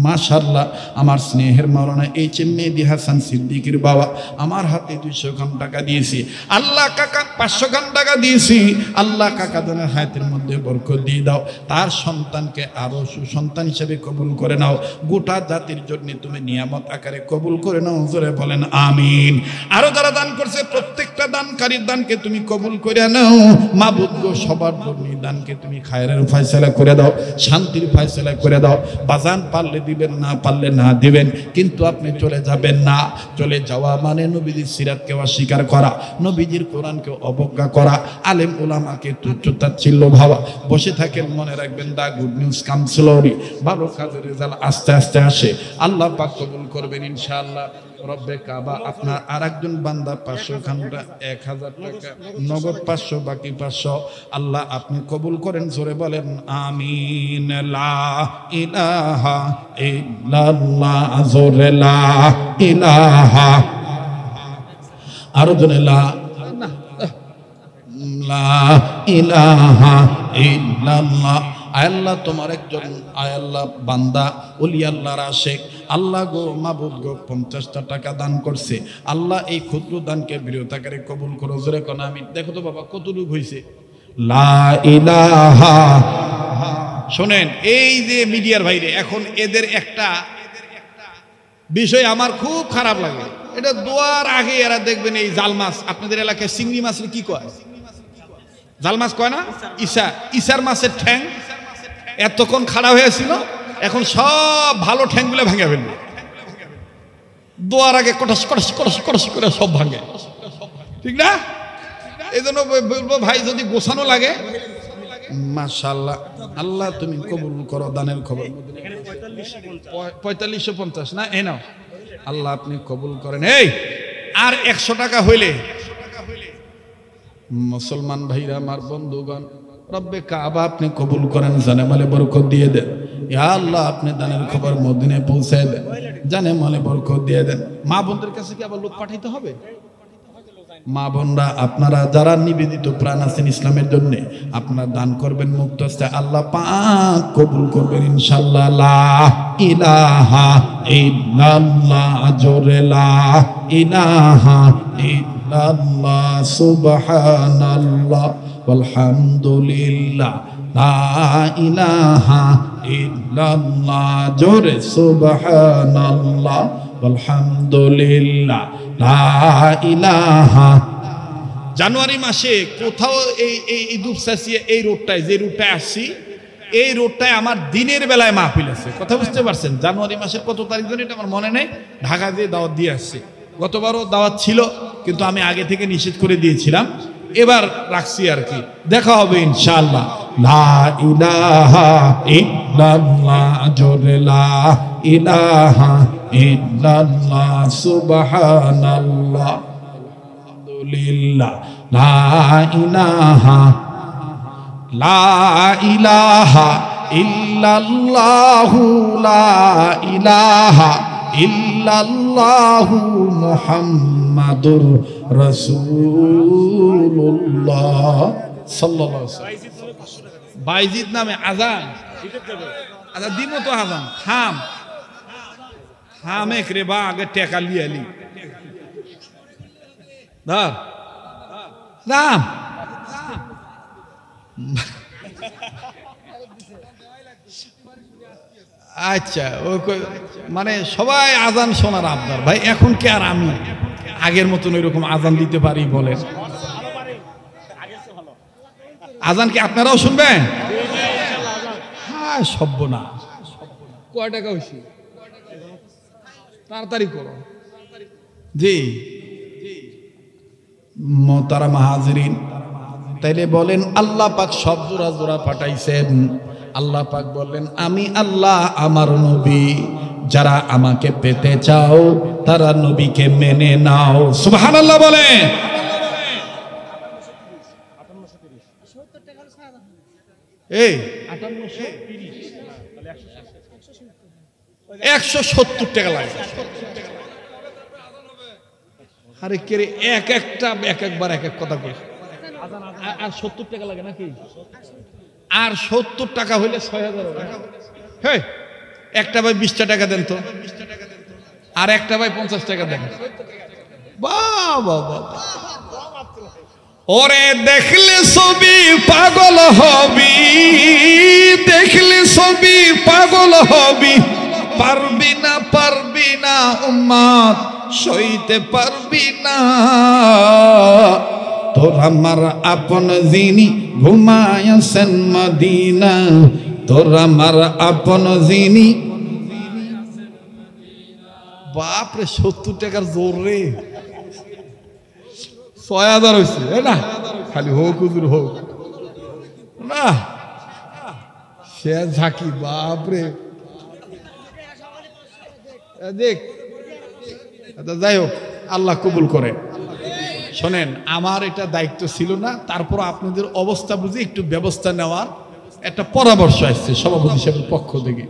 মাশাআল্লাহ। আমার স্নেহের মাওলানা এইচ এম মেহেদী হাসান সিদ্দিকীর বাবা আমার হাতে 200 খান টাকা দিয়েছি। আল্লাহ কাকা 500 খান টাকা দিয়েছি। আল্লাহ কাকা জনের হায়াতের মধ্যে বরকত দিয়ে দাও, তার সন্তানকে আরো সুসন্তান হিসেবে কবুল করে নাও, গোটা জাতির জন্য তুমি নিয়ামত আকারে কবুল করে নাও। জোরে বলেন আমিন। আরো যারা দান করছে প্রত্যেকটা দানকারীর দানকে তুমি কবুল করে নাও। মাবুদ গো সবার জন্য দানকে তুমি খায়রের ফয়সালা করে দাও, শান্তির ফয়সালা করে দাও। বাজার পারলে দিবেন, না পারলে না দিবেন, কিন্তু আপনি চলে যাবেন না। চলে যাওয়া মানে নবীজির সিরাতকে অস্বীকার করা, নবীজির কোরআনকে অবজ্ঞা করা, আলেম ওলামাকে তুচ্ছ-তাচ্ছিল্য ভাবা। বসে থাকেন, মনে রাখবেন দা গুড নিউজ কামস স্লোলি। ভালো কাজের রেজাল্ট আস্তে আস্তে আসে। আল্লাহ পাক কবুল করবেন ইনশাআল্লাহ। রব্বে কাবা আপনার আরেকজন বান্দা 500 খানটা 1000 টাকা নগদ 500 বাকি 500 আল্লাহ আপনি কবুল করেন। জোরে বলেন আমিন। লা ইলাহা ইল্লাল্লাহ। জোরে লা ইলাহা, আরো জোরে লা ইলাহা ইল্লাল্লাহ আয় আল্লাহ তোমার একজন আয় আল্লাহ বান্দা ওলি আল্লাহর আশেক আল্লাহ গো মাবুদ গো 50টা টাকা দান করছে আল্লাহ এই ক্ষুদ্র দানকে বিরতাকারে কবুল করো জোরে কোন আমি দেখো তো বাবা কতটুকু হইছে লা ইলাহা শোনেন এই যে মিডিয়ার ভাইরে এখন এদের একটা বিষয় আমার খুব খারাপ লাগে এটা দোয়ার আগে এরা দেখবেন এই জাল মাছ আপনাদের এলাকায় চিংড়ি মাছ কি কয় জাল মাছ কয় না ইসার মাছের ঠ্যাং এতক্ষণ খাড়া হয়েছিল এখন সব ভালো ঠ্যাংগুলো ভাঙে ফেলবে দোয়ার আগে কটাস কটাস কটাস কটাস করে সব ভাঙে ঠিক না এই জন্য বলবো ভাই যদি গোছানো লাগে মাশাআল্লাহ আল্লাহ তুমি কবুল করো দানের খবর 4550 না এই নাও আল্লাহ আপনি কবুল করেন এই আর 100 টাকা হইলে মুসলমান ভাইরা আমার বন্ধুগণ রব্বে কাবা আপনি কবুল করেন জানে মালে বরকত দিয়ে দেন ইয়া আল্লাহ আপনি দানের খবর মদিনায় পৌঁছায় দেন জানে মালে বরকত দিয়ে দেন মা বোনদের কাছে কি আবার লোক পাঠাইতে হবে মা বোনরা আপনারা যারা নিবেদিত প্রাণ আছেন ইসলামের জন্য আপনারা দান করবেন মুক্ত আছে আল্লাহ পাক কবুল করবেন ইনশাআল্লাহ লা ইলাহা ইল্লাল্লাহ জোরে লা ইলাহা ইল্লাল্লাহ সুবহানাল্লাহ ওয়ালহামদুলিল্লাহ লা ইলাহা ইল্লাল্লাহ জোরে সুবহানাল্লাহ আলহামদুলিল্লাহ লা ইলাহা জানুয়ারি মাসে কোথাও এই দুপসাসিয়া এই রোডটায় যে রোডটায় আসছি এই রোডটায় আমার দিনের বেলায় মাহফিল আছে কথা বুঝতে পারছেন জানুয়ারি মাসের কত তারিখ জানি এটা আমার মনে নেই ঢাকা দিয়ে দাওয়াত দিয়ে আসছে গতবারও দাওয়াত ছিল কিন্তু আমি আগে থেকে নিষেধ করে দিয়েছিলাম এবার রাখছি আর কি দেখা হবে ইনশাআল্লাহ লা ইলাহা ইল্লাল্লাহ জোরে লা ইলাহা ইল্লাল্লাহ সুবহানাল্লাহ আলহামদুলিল্লাহ লা ইলাহা ইল্লাল্লাহু লা ইলাহা ইল্লাল্লাহু মুহাম্মাদুর রাসূলুল্লাহ সাল্লাল্লাহু আলাইহি ওয়াসাল্লাম বাইজিদ নামে আযান আচ্ছা দিমো তো আযান থাম এক রে বা আগে টাকা লিয়ালি ধর দাম আচ্ছা ও মানে সবাই আজান শোনার আবদার ভাই এখন কি আর আমি আগের মতন ওইরকম আজান দিতে পারি বলেন আজান কি আপনারাও শুনবেন হ্যাঁ সভ্য না কয় টাকা হয়েছে তাড়াতাড়ি করো জি মোহতারাম হাজরিন তাইলে বলেন আল্লাহ পাক সব জোড়া জোড়া পাঠাইছেন আল্লাহ পাক বললেন আমি আল্লাহ আমার নবী যারা আমাকে পেতে চাও তারা নবীকে মেনে নাও সুবহানাল্লাহ বলেন 170 টাকা লাগে আরে কে রে এক একবার এক এক কথা কই আর 70 টাকা লাগে নাকি আর 70 টাকা হইলে 6000 টাকা হে একটা ভাই 20 টাকা দেন তো আর একটা ভাই 50 টাকা দেন বাহ বাহ বাহ ওরে দেখলে ছবি পাগল হবি দেখলে ছবি পাগল হবি পারবি না উম্মত সইতে পারবি না তোর আমার আপন যিনি ঘুমায়াছেন মদিনা তোর আমার আপন যিনি বাপরে 70 টাকার জোর রে 6000 হয়েছে না খালি হোক হুজুর হোক না সে ঝাঁকি বাপরে দেখ যাই হোক আল্লাহ কবুল করে শোনেন আমার এটা দায়িত্ব ছিল না তারপর আপনাদের অবস্থা বুঝে একটু ব্যবস্থা নেওয়ার একটা পরামর্শ আসছে সভাপতি সাহেবের পক্ষ থেকে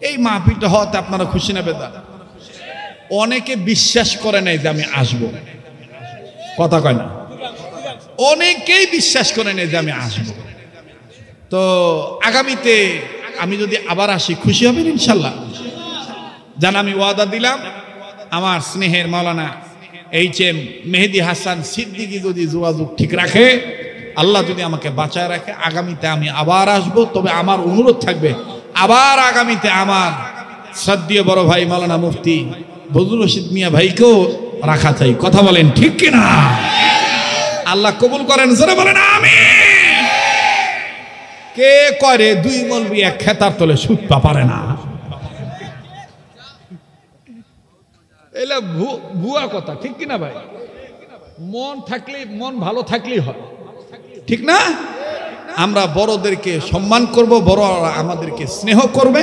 এই মাহফিলটা হওয়াতে আপনারা খুশি না বেদা অনেকে বিশ্বাস করে নাই যে আমি আসবো কথা কয় না অনেকেই বিশ্বাস করে নাই যে আমি আসবো তো আগামীতে আমি যদি আবার আসি খুশি হবেন ইনশাল্লাহ? জান আমি ওয়াদা দিলাম, আমার স্নেহের মাওলানা HM মেহেদী হাসান সিদ্দিকী যদি যোগাযোগ ঠিক রাখে, আল্লাহ যদি আমাকে বাঁচায় রাখে, আগামীতে আমি আবার আসব। তবে আমার অনুরোধ থাকবে, আবার আগামীতে আমার শ্রদ্ধেয় বড় ভাই মাওলানা মুফতি বজলুর রশিদ মিয়া ভাইকেও রাখা চাই। কথা বলেন ঠিক কিনা? আল্লাহ কবুল করেন, জোরে বলেন আমিন। কে করে দুই মলবি এক খেতার তলে সুতপা পারে না? এলা ভুয়া কথা, ঠিক কিনা ভাই? মন থাকলে, মন ভালো থাকলেই হয়, ঠিক না? আমরা বড়দেরকে সম্মান করব, বড়রা আমাদেরকে স্নেহ করবে,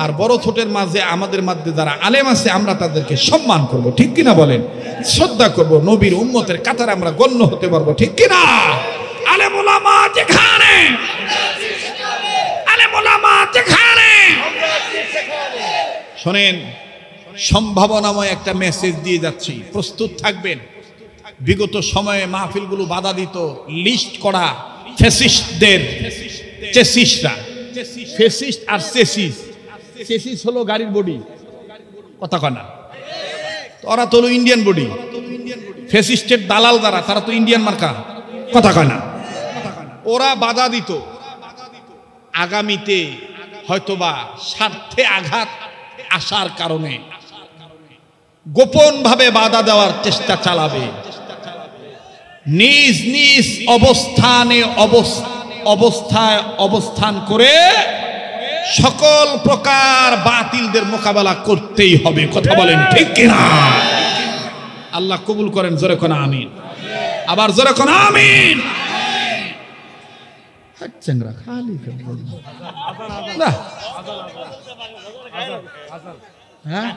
আর বড় ছোটের মাঝে আমাদের মধ্যে যারা আলেম আছে আমরা তাদেরকে সম্মান করব, ঠিক কিনা বলেন? শ্রদ্ধা করব, নবীর উম্মতের কাতারে আমরা গণ্য হতে পারবো, ঠিক কিনা? আলেম ওলামা যেখানে, আলেম ওলামা যেখানে। শোনেন, সম্ভাবনাময় একটা মেসেজ দিয়ে যাচ্ছি, প্রস্তুত থাকবেন। বিগত সময়ে মাহফিলগুলো বাধা দিত লিস্ট করা ফ্যাসিস্টদের, চেসিস্টরা, ফ্যাসিস্ট আর চেসিস। চেসিস হলো গাড়ির বডি, কথা কয় না? ওরা তো হলো ইন্ডিয়ান বডি। ফ্যাসিস্টের দালাল যারা, তারা তো ইন্ডিয়ান মার্কা, কথা কয় না? ওরা বাধা দিত। আগামীতে হয়তোবা স্বার্থে আঘাত আসার কারণে গোপন ভাবে বাধা দেওয়ার চেষ্টা চালাবে। নিজ নিজ অবস্থানে অবস্থায় অবস্থান করে সকল প্রকার বাতিলদের মোকাবেলা করতেই হবে, কথা বলেন ঠিক কিনা? আল্লাহ কবুল করেন, জোরে কোন আমিন। আবার জোরে কোন আমিন। হ্যাঁ,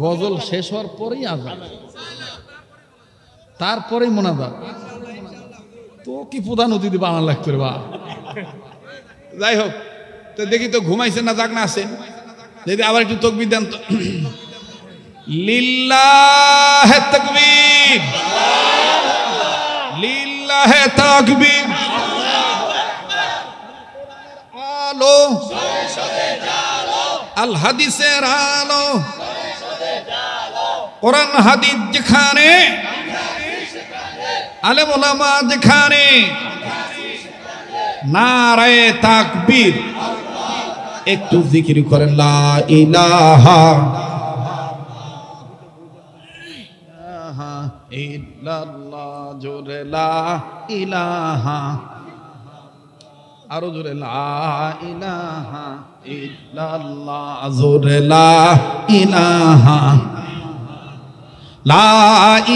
গজল শেষ হওয়ার পরেই আজান, তারপরেই মোনাজাত। তো কি প্রধান অতিথি বানান লাগতো রে বা। যাই হোক, তো দেখি তো ঘুমাইছেন না জাগনা আছেন, যদি আবার একটু তাকবীর দেন তো। লিল্লাহে তাকবীর, লিল্লাহে তাকবীর। আলো আল হাদিসের আলো, কোরআন হাদিস যেখানে, আলেম ওলামা যেখানে, নারায়ে তাকবীর। একটু জিকির করেন লা ইলাহা ইল্লাল্লাহ, জোরে লা ইলাহা, আরো জোরে লা ইলাহা ইল্লাল্লাহ, জোরে লা ইলাহা, লা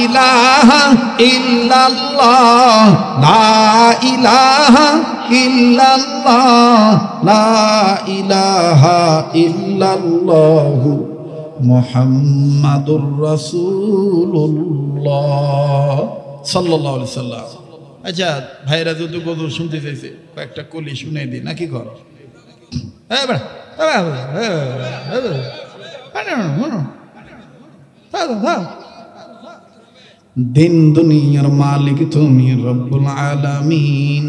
ইলাহা ইল্লাল্লাহ, লা ইলাহা ইল্লাল্লাহ, লা ইলাহা ইল্লাল্লাহ, মুহাম্মাদুর রাসূলুল্লাহ সাল্লাল্লাহু আলাইহি সাল্লাম। আচ্ছা ভাইরা যদি গজল শুনতে চাইছে, কয়েকটা কলি শুনে দিই নাকি? ঘর দিন দুনিয়ার মালিক তুমি রব্বুল আলামিন,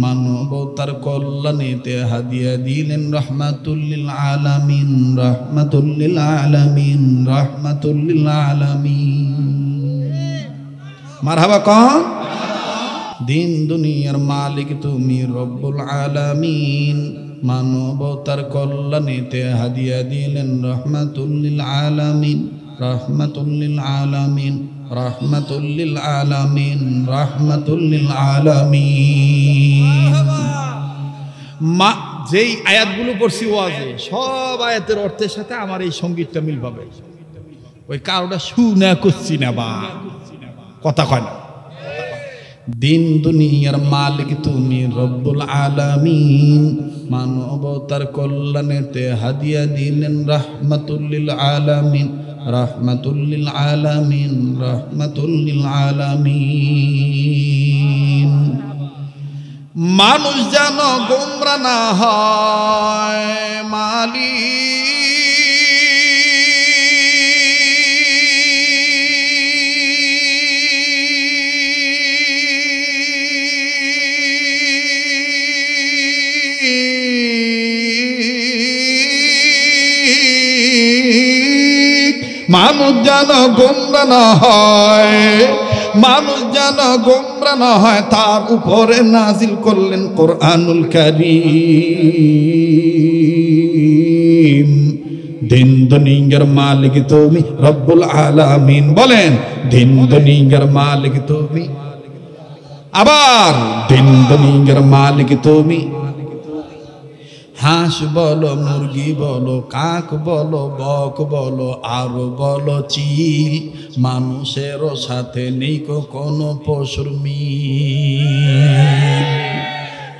মানবতার কল্যাণেতে হাদিয়া দিলেন রাহমাতুল লিল আলামিন, রাহমাতুল লিল আলামিন, রাহমাতুল লিল আলামিন। মারহাবা কোন? দিন দুনিয়ার মালিক তুমি রব্বুল আলামিন, মানবতার কল্যাণেতে হাদিয়া দিলেন রাহমাতুল লিল আলামিন, রাহমাতুল লিল আলামিন, রাহমাতুল লিল আলামিন, রাহমাতুল লিল আলামিন। মা যেই আয়াতগুলো পড়ছি ওয়াজে, সব আয়াতের অর্থের সাথে আমার এই সঙ্গীতটা মিল পাবে। ওই কারোটা শুনে করছি না বা কথা কয় না। দিন দুনিয়ার মালিক তুমি রব্বুল আলামিন, মানবতার কল্যাণেতে হাদিয়া দিলেন রাহমাতুল লিল আলামিন, রাহমাতুল লিল আলামিন, রাহমাতুল লিল আলামিন। মানুষ যেন গোমরা না হয় মালিক, মানুষ যেন গোমরা না হয়, মানুষ যেন গোমরা না হয়, তার উপরে নাজিল করলেন কোরআনুল কারীম। দিন দুনিয়ার মালিক তুমি রব্বুল আলামিন, বলেন দিন দুনিয়ার মালিক তুমি, আবার দিন দুনিয়ার মালিক তুমি। হাঁস বলো, মুরগি বলো, কাক বলো, বক বলো, আরো বলো চিল, মানুষেরও সাথে নেই কোনো পশুর মিল।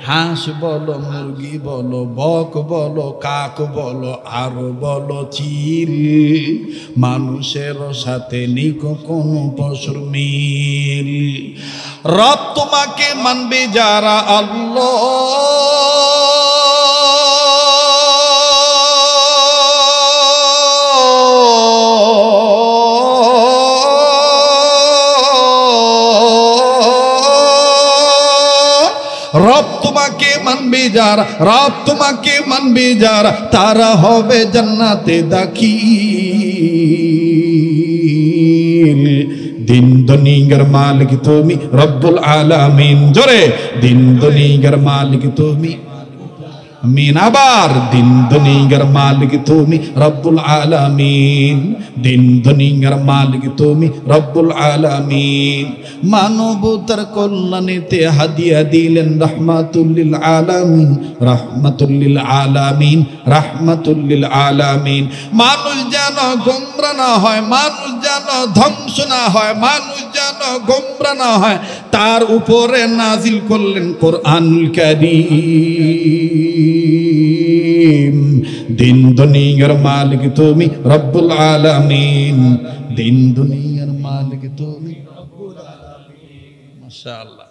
হাঁস বলো, মুরগি বলো, বক বলো, কাক বলো, আরো বলো চিল, মানুষেরও সাথে নেই কোনো পশুর মিল। রব তোমাকে মানবে যারা আল্লাহ, রব তোমাকে মানবে যারা, রব তোমাকে মানবে যারা, তারা হবে জান্নাতে দাখিল। দিন দুনিয়ার মালিক তুমি রব্বুল আলামিন, জোরে দিন দুনিয়ার মালিক তুমি, আমিন। আবার দিন দুনিয়ার মালিক তুমি রব্বুল আলামিন, দিন দুনিয়ার মালিক তুমি রব্বুল আলামিন। মানবতার কল্যাণেতে হাদিয়া দিলেন রাহমাতুল লিল আলামিন, রাহমাতুল লিল আলামিন, রাহমাতুল লিল আলামিন। মানুষ যেন গোমরা না হয়, মানুষ যেন ধ্বংস না হয়, মানুষ যেন গোমরা না হয়, তার উপরে নাজিল করলেন কোরআনুল কারীম। দিন দুনিয়ার মালিক তুমি রব্বুল আলামিন, দিন দুনিয়ার মালিক তুমি রব্বুল আলামিন। মাশাআল্লাহ।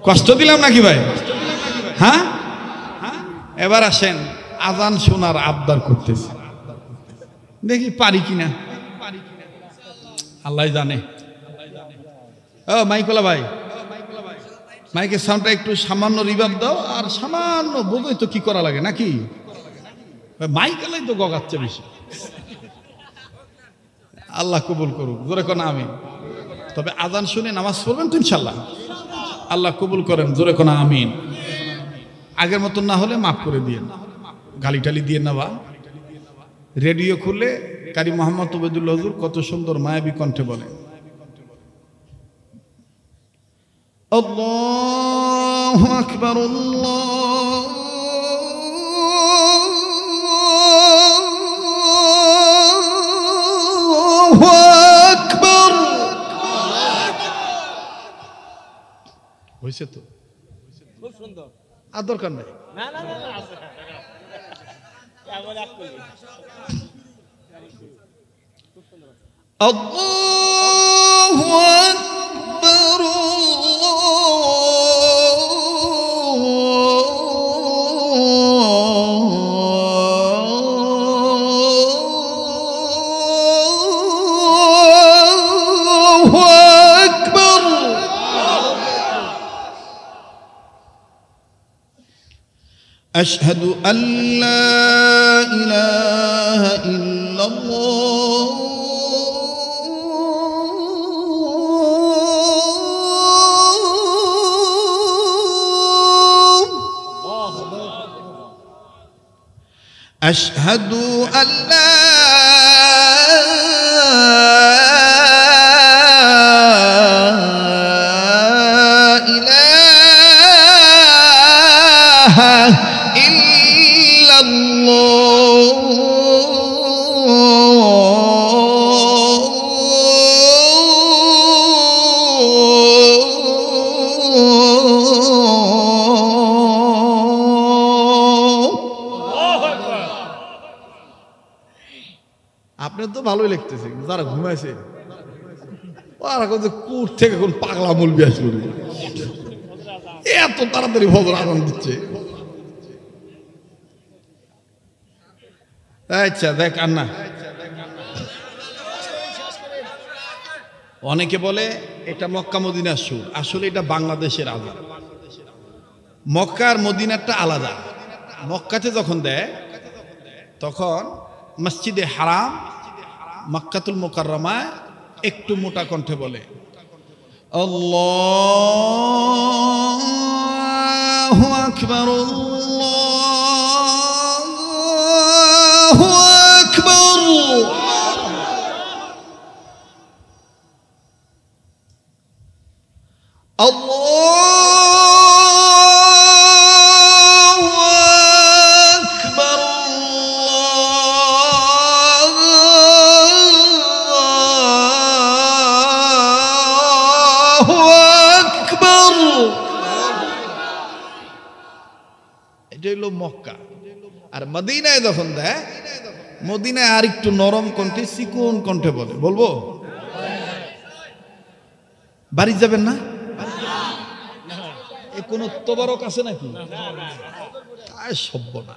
কষ্ট দিলাম নাকি ভাই? হ্যাঁ, এবার আসেন, আজান শোনার আবদার করতেছি, দেখি পারি কিনা, আল্লাহ জানে। ও মাইকলা ভাই, মাইকের সাউন্ডটা একটু সামান্য রিভার্ব দাও, আর সামান্য বোধই তো কি করা লাগে নাকি, মাইকেলাই তো গগাচ্ছে বেশি। আল্লাহ কবুল করুক, জোরে কোন আমিন। তবে আজান শুনে নামাজ পড়বেন তো ইনশাল্লাহ, আল্লাহ কবুল করেন, জোরে কোন আমিন। আগের মতন না হলে মাফ করে দিয়েন, গালি টালি দিয়ে না। বা রেডিও খুলে কারি মোহাম্মদ ওবেদুল্লাহ হুজুর কত সুন্দর মায়াবী কণ্ঠে বলে, আল্লাহু আকবার, আল্লাহু আকবার। হয়েছে তো, খুব সুন্দর। আর দরকার নাই, না না না, আল্লাহু আকবার, আল্লাহু আকবার। আশহাদু আল্লা ইলাহা ইল্লাল্লাহ, আশহাদু আল্লা ইলাহা ইল্লাল্লাহ, আপনার তো ভালোই লাগতেছে, যারা ঘুমাইছে ওরা কোন কুট থেকে কোন পাগলা মৌলবি আসবে, এত তাড়াতাড়ি ফজর আজান দিচ্ছে। আচ্ছা দেখ, আর না, অনেকে বলে এটা মক্কা মদিনার সুর, আসলে এটা বাংলাদেশের আজান। মক্কা আর মদিনারটা আলাদা। মক্কাতে যখন দেয় তখন মসজিদে হারাম মক্কাতুল মুকাররমায় একটু মোটা কণ্ঠে বলে আল্লাহু আকবার, আল্লাহু আকবার। এটা হলো মক্কা। আর মদিনায় যখন দেয়, মদিনায় আর একটু নরম কণ্ঠে চিকন কণ্ঠে বলে, বলবো বাড়ি যাবেন না? এ কোন তোবারক আছে নাকি? সভ্য না,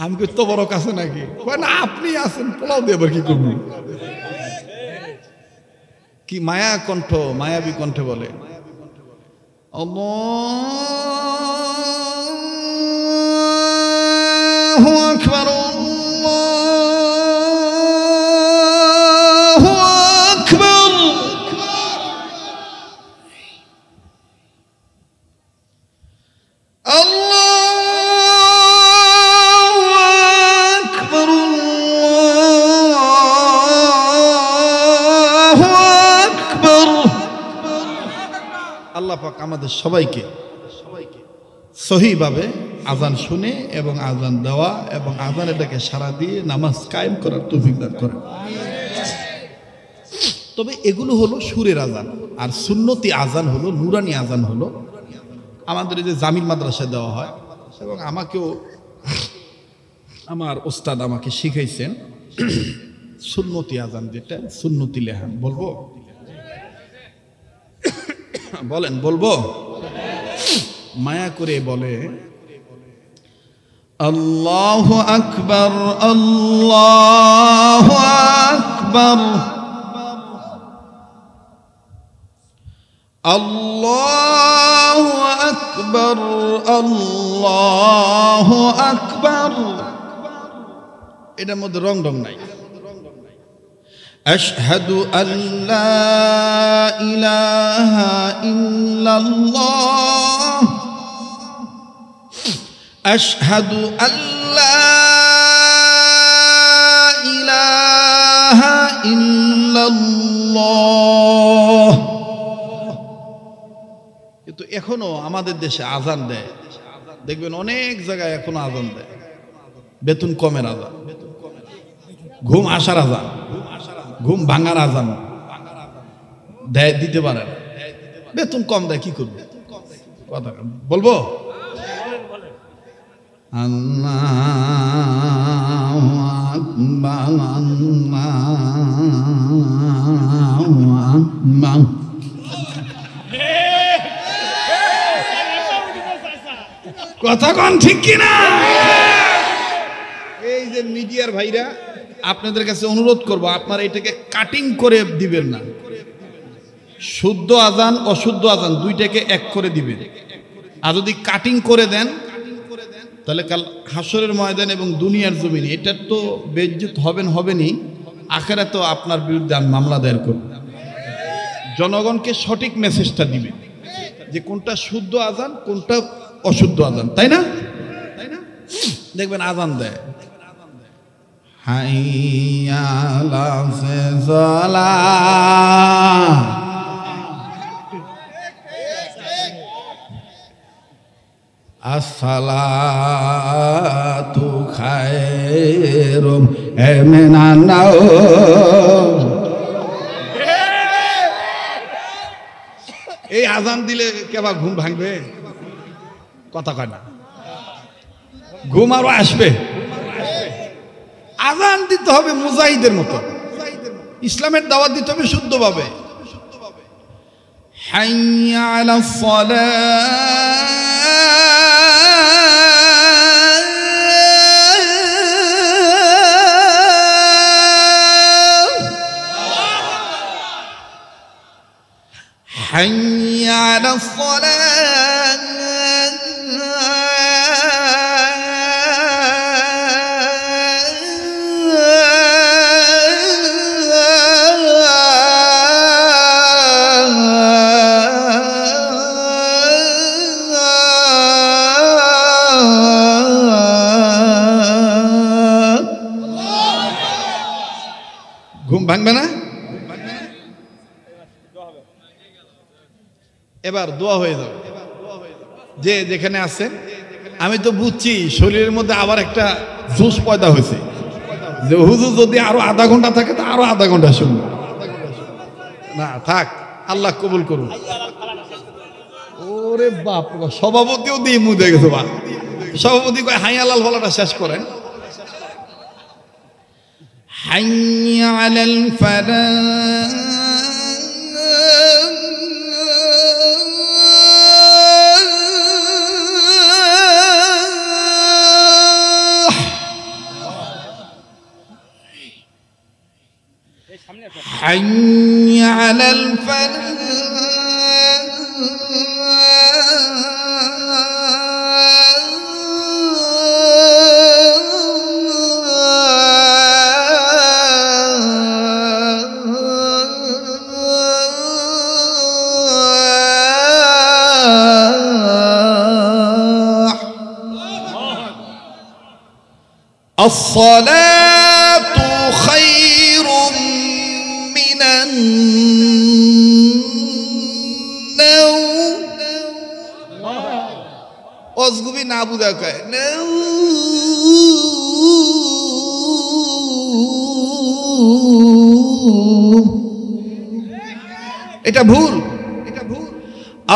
আমি কি তোবারক আছে নাকি? না, আপনি আছেন, পোলাও দিয়ে আবার কি করবেন? কি মায়া কণ্ঠ, মায়াবী কণ্ঠে বলে আল্লাহু আকবার, আল্লাহু আকবার। আল্লাহ পাক আমাদের সবাইকে সহিভাবে আজান শুনে এবং আজান দেওয়া এবং আজানেরটাকে সাড়া দিয়ে নামাজ কায়েম করার তৌফিক দান করেন। তবে এগুলো হলো সুরের আজান, আর সুন্নতি আজান হলো, নুরানি আজান হলো আমাদের এই যে জামিল মাদ্রাসায় দেওয়া হয়, এবং আমাকেও আমার ওস্তাদ আমাকে শিখাইছেন সুন্নতি আজান, যেটা সুন্নতি লেহান। বলবো? বলেন, বলবো? মায়া করে বলে আল্লাহু আকবার, আল্লাহু আকবার, আল্লাহু আকবার, আল্লাহু আকবার। এটার মধ্যে রং ঢং নাই। আশহাদু আল্লা ইলাহা ইল্লাল্লাহ, আশহাদু আল্লা ইলাহা ইল্লাল্লাহ। কিন্তু এখনো আমাদের দেশে আজান দেয়, দেখবেন অনেক জায়গায় এখনো আজান দেয়, বেতন কমের আজান, ঘুম আসার আজান, ঘুম ভাঙার আজান দেয়, দিতে পারে না। বেতন কম দেয়, কি করবে? কথা বলবো? আল্লাহু আকবার, আল্লাহু আকবার। কথা কোন ঠিক কিনা? এই যে মিডিয়ার ভাইরা, আপনাদের কাছে অনুরোধ করব, আপনারা এটাকে কাটিং করে দিবেন না। শুদ্ধ আজান অশুদ্ধ আজান দুইটাকে এক করে দিবেন। আর যদি কাটিং করে দেন তাহলে কাল হাসরের ময়দান এবং দুনিয়ার জমিনে এটার তো বেইজ্জত হবেনই, আখিরাতেও আপনার বিরুদ্ধে আমি মামলা দায়ের করব। জনগণকে সঠিক মেসেজটা দিবেন যে কোনটা শুদ্ধ আজান, কোনটা অশুদ্ধ আজান, তাই না? দেখবেন আজান দেয় হাইয়া আলা সালাহ, আসসালাতু খায়রুম মিনান নাওম। এই আজান দিলে কেবা ঘুম ভাঙবে? কথা কয় না, ঘুম আরো আসবে। আজান দিতে হবে মুজাহিদের মতো, ইসলামের দাওয়াত দিতে হবে শুদ্ধভাবে। হাইয়া আলাস সালাহ, حي على الصلاة ঘুম ভাঙবে না? এবার দোয়া হয়ে যাবে। যে যেখানে আছেন, আমি তো বুঝছি শরীরের মধ্যে আবার একটা জোশ পয়দা হয়েছে যে হুজুর যদি আরো আধা ঘন্টা থাকে তো আরো আধা ঘন্টা শুনবো। না থাক, আল্লাহ কবুল করুন। ওরে বাপ, সভাপতিও দিয়ে মুদে গেছে। বা সভাপতি কয় হাই আলাল বলাটা শেষ করেন। حي على الفلاح حي على الفلاح الصلاة خير من النوم অজগুবি না বুঝা কয় এটা ভুল।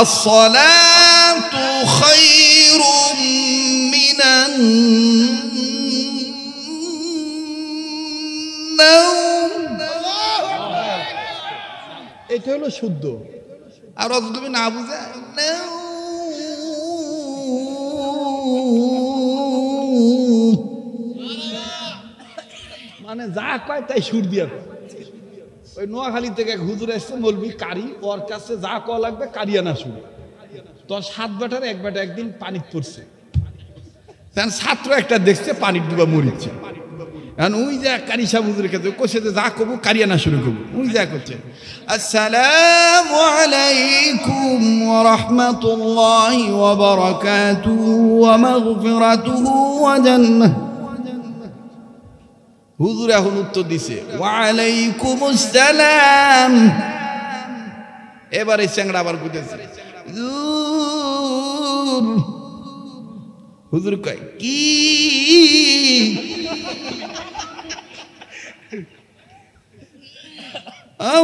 الصلاة خير من এটা হলো শুদ্ধ। আর অজগুবি না বুঝা মানে যা কয় তাই সুর দিয়া। ওই নোয়াখালী থেকে এক হুজুর আসছে মৌলবি কারি, ওর কাছে যা কওয়া লাগবে কারিয়ানা সুর। তোর 7 বেটার এক বেটা একদিন পানি পড়ছে, ছাত্র একটা দেখছে পানি ডুবা মরিচ্ছে। কারণ ওই যে কারি সাহেব হুজুরের কাছে কইছে যে যা কবু কারিয়ানা শুরু করবো। ওই যা করছে আসসালামু আলাইকুম ওয়া রাহমাতুল্লাহি ওয়া বারাকাতুহু ওয়া মাগফিরাতুহু ওয়া জান্নাহ। হুজুর এখন উত্তর দিছে ওয়া আলাইকুমুস সালাম। এবারে চ্যাংড়া আবার কইতেছে হুজুর কয় কি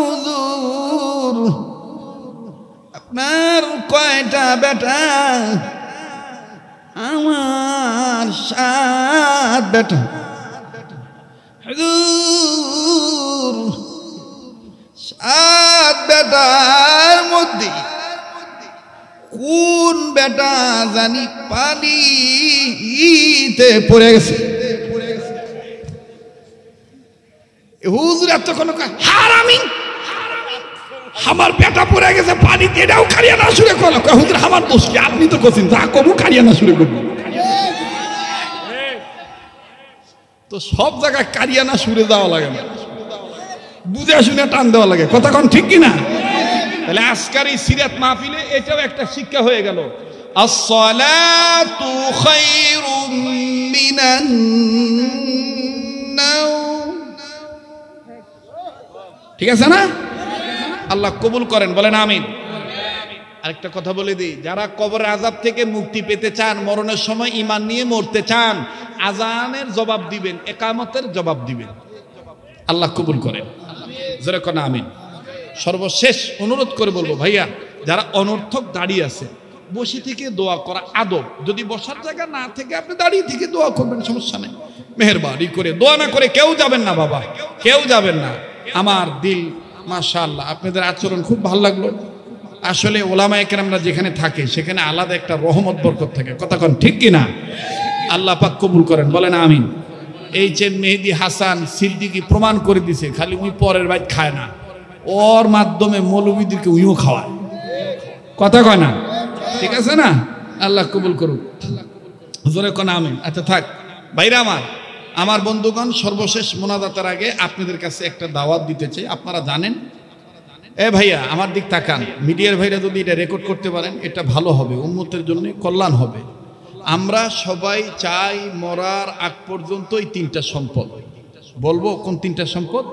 হুজুর আপনার কয়টা বেটা? আমার 7 বেটা। হুজুর 7 বেটার মধ্যে কোন বেটা জানি পানিতে পড়ে গেছে। হুজুর এতক্ষণ হারামি, আমার বেটা পড়ে গেছে পানিতে, এটাও কারিয়ানা সুরে করলো। হুজুর আমার দোষ কি? আপনি তো করছেন যা কবু কারিয়ানা সুরে করবো। তো সব জায়গায় কারিয়ানা সুরে যাওয়া লাগে না, বুঝে শুনে টান দেওয়া লাগে। কথা কোন ঠিক কিনা? তাহলে আজকের এই সিরাত মাহফিলে এটাও একটা শিক্ষা হয়ে গেল। আসসালাতু খায়রুম মিনান নাওম। ঠিক আছে না? আল্লাহ কবুল করেন, বলেন আমিন। আরেকটা কথা বলে দিই, যারা কবরের আযাব থেকে মুক্তি পেতে চান, মরণের সময় ঈমান নিয়ে মরতে চান, আযানের জবাব দিবেন, ইকামতের জবাব দিবেন। আল্লাহ কবুল করেন, জোরে কোন আমিন। সর্বশেষ অনুরোধ করে বলবো ভাইয়া, যারা অনর্থক দাঁড়িয়ে আছে, বসে থেকে দোয়া করা আদব। যদি বসার জায়গা না থেকে আপনি দাঁড়িয়ে থেকে দোয়া করবেন, সমস্যা নেই। মেহেরবানি করে দোয়া না করে কেউ যাবেন না বাবা, কেউ যাবেন না। আমার দিল মাশাআল্লাহ, আপনাদের আচরণ খুব ভালো লাগলো। আসলে ওলামায়ে কেরামরা যেখানে থাকে সেখানে আলাদা একটা রহমত বরকত থাকে। কথা কোন ঠিক কিনা? আল্লাহ পাক কবুল করেন, বলেন আমিন। এই যে মেহেদি হাসান সিদ্দিকী প্রমাণ করে দিছে, খালি উই পরের বাইত খায় না, ওর মাধ্যমে মৌলবীদেরকে উইও খাওয়ায়। কথা কয় না, ঠিক আছে না? আল্লাহ কবুল করুক, জোরে কোন আমিন। আচ্ছা থাক ভাইরা আমার বন্ধুগণ, সর্বশেষ মোনাজাতের আগে আপনাদের কাছে একটা দাওয়াত দিতে চাই। আপনারা জানেন, ভাইয়া আমার দিক তাকান, মিডিয়ার ভাইরা যদি এটা রেকর্ড করতে পারেন এটা ভালো হবে, উম্মতের জন্য কল্যাণ হবে। আমরা সবাই চাই মরার আগ পর্যন্ত এই তিনটা সম্পদ। বলবো কোন তিনটা সম্পদ?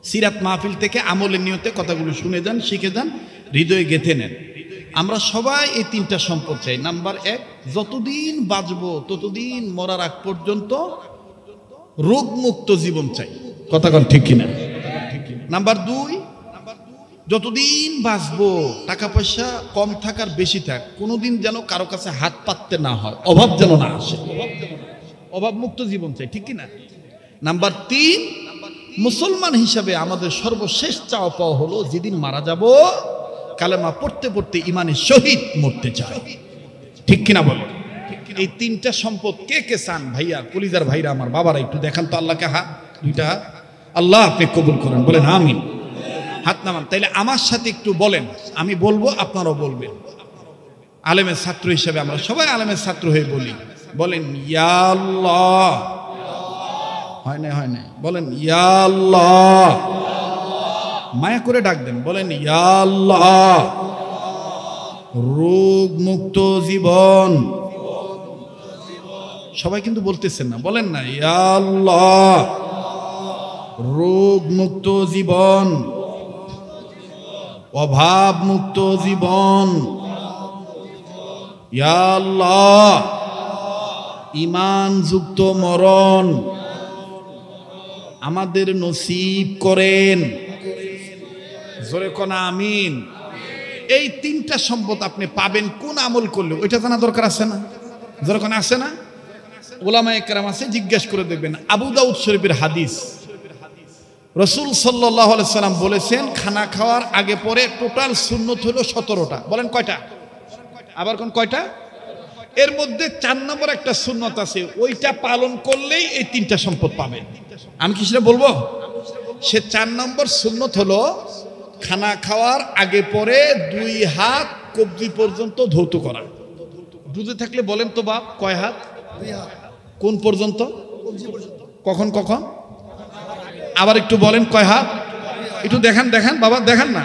সিরাত মাহফিল থেকে আমলের নিয়তে কথাগুলো শুনে যান, শিখে যান, হৃদয়ে গেঁথে নেন। আমরা সবাই এই তিনটা সম্পদ চাই। নাম্বার 1, যতদিন বাঁচবো ততদিন মরার আগ পর্যন্ত রোগমুক্ত জীবন চাই। কথা কন ঠিক কিনা? নাম্বার 2, যতদিন বাঁচবো টাকা পয়সা কম থাকার বেশি থাক, কোনোদিন যেন কারো কাছে হাত পাততে না হয়, অভাব যেন না আসে, অভাব মুক্ত জীবন চাই, ঠিক কিনা? নাম্বার 3, মুসলমান হিসাবে আমাদের সর্বশেষ চাওয়া পাওয়া হলো যেদিন মারা যাব কালেমা পড়তে পড়তে ইমানের শহীদ মরতে চাই, ঠিক কিনা বলো? এই তিনটা সম্পদ কে কে চান? ভাইয়া, কলিজার ভাইরা আমার, বাবারা একটু দেখান তো আল্লাহকে হাত, দুইটা হাত। আল্লাহ আপনি কবুল করেন, বলেন আমিন। হাত নামান। তাইলে আমার সাথে একটু বলেন, আমি বলবো আপনারাও বলবেন। আলেমের ছাত্র হিসেবে আমরা সবাই আলেমের ছাত্র হয়ে বলি, বলেন ইয়া আল্লাহ। হয় না, বলেন ইয়া আল্লাহ। মায়া করে ডাক দেন, বলেন ইয়া আল্লাহ। রোগ মুক্ত জীবন। সবাই কিন্তু বলতেছেন না, বলেন না ইয়া আল্লাহ। রোগ মুক্ত জীবন, অভাব মুক্ত জীবন, ইয়া আল্লাহ। ঈমান যুক্ত মরণ আমাদের নসিব করেন, জোরে কোন আমিন। এই তিনটা সম্পদ আপনি পাবেন কোন আমল করলে, ওইটা জানা দরকার আছে না? জোরে কোন আছে না? উলামায়ে কেরাম আছে, জিজ্ঞেস করে দেখবেন। আবু দাউদ শরীফের হাদিস, রাসূল সাল্লাল্লাহু আলাইহি সাল্লাম বলেছেন খানা খাওয়ার আগে পরে টোটাল সুন্নত হলো 17টা। বলেন কয়টা? আবার কোন কয়টা? এর মধ্যে 4 নম্বর একটা সুন্নত আছে, ওইটা পালন করলেই এই তিনটা সম্পদ পাবেন। আমি কি সেটা বলবো? সে 4 নম্বর সুন্নত হলো খানা খাওয়ার আগে পরে 2 হাত কবজি পর্যন্ত ধৌত করা। বুঝে থাকলে বলেন তো বাপ, কয় হাত? 2 হাত। কোন পর্যন্ত? কখন? আবার একটু বলেন কয় হাত? একটু দেখান বাবা, দেখান না।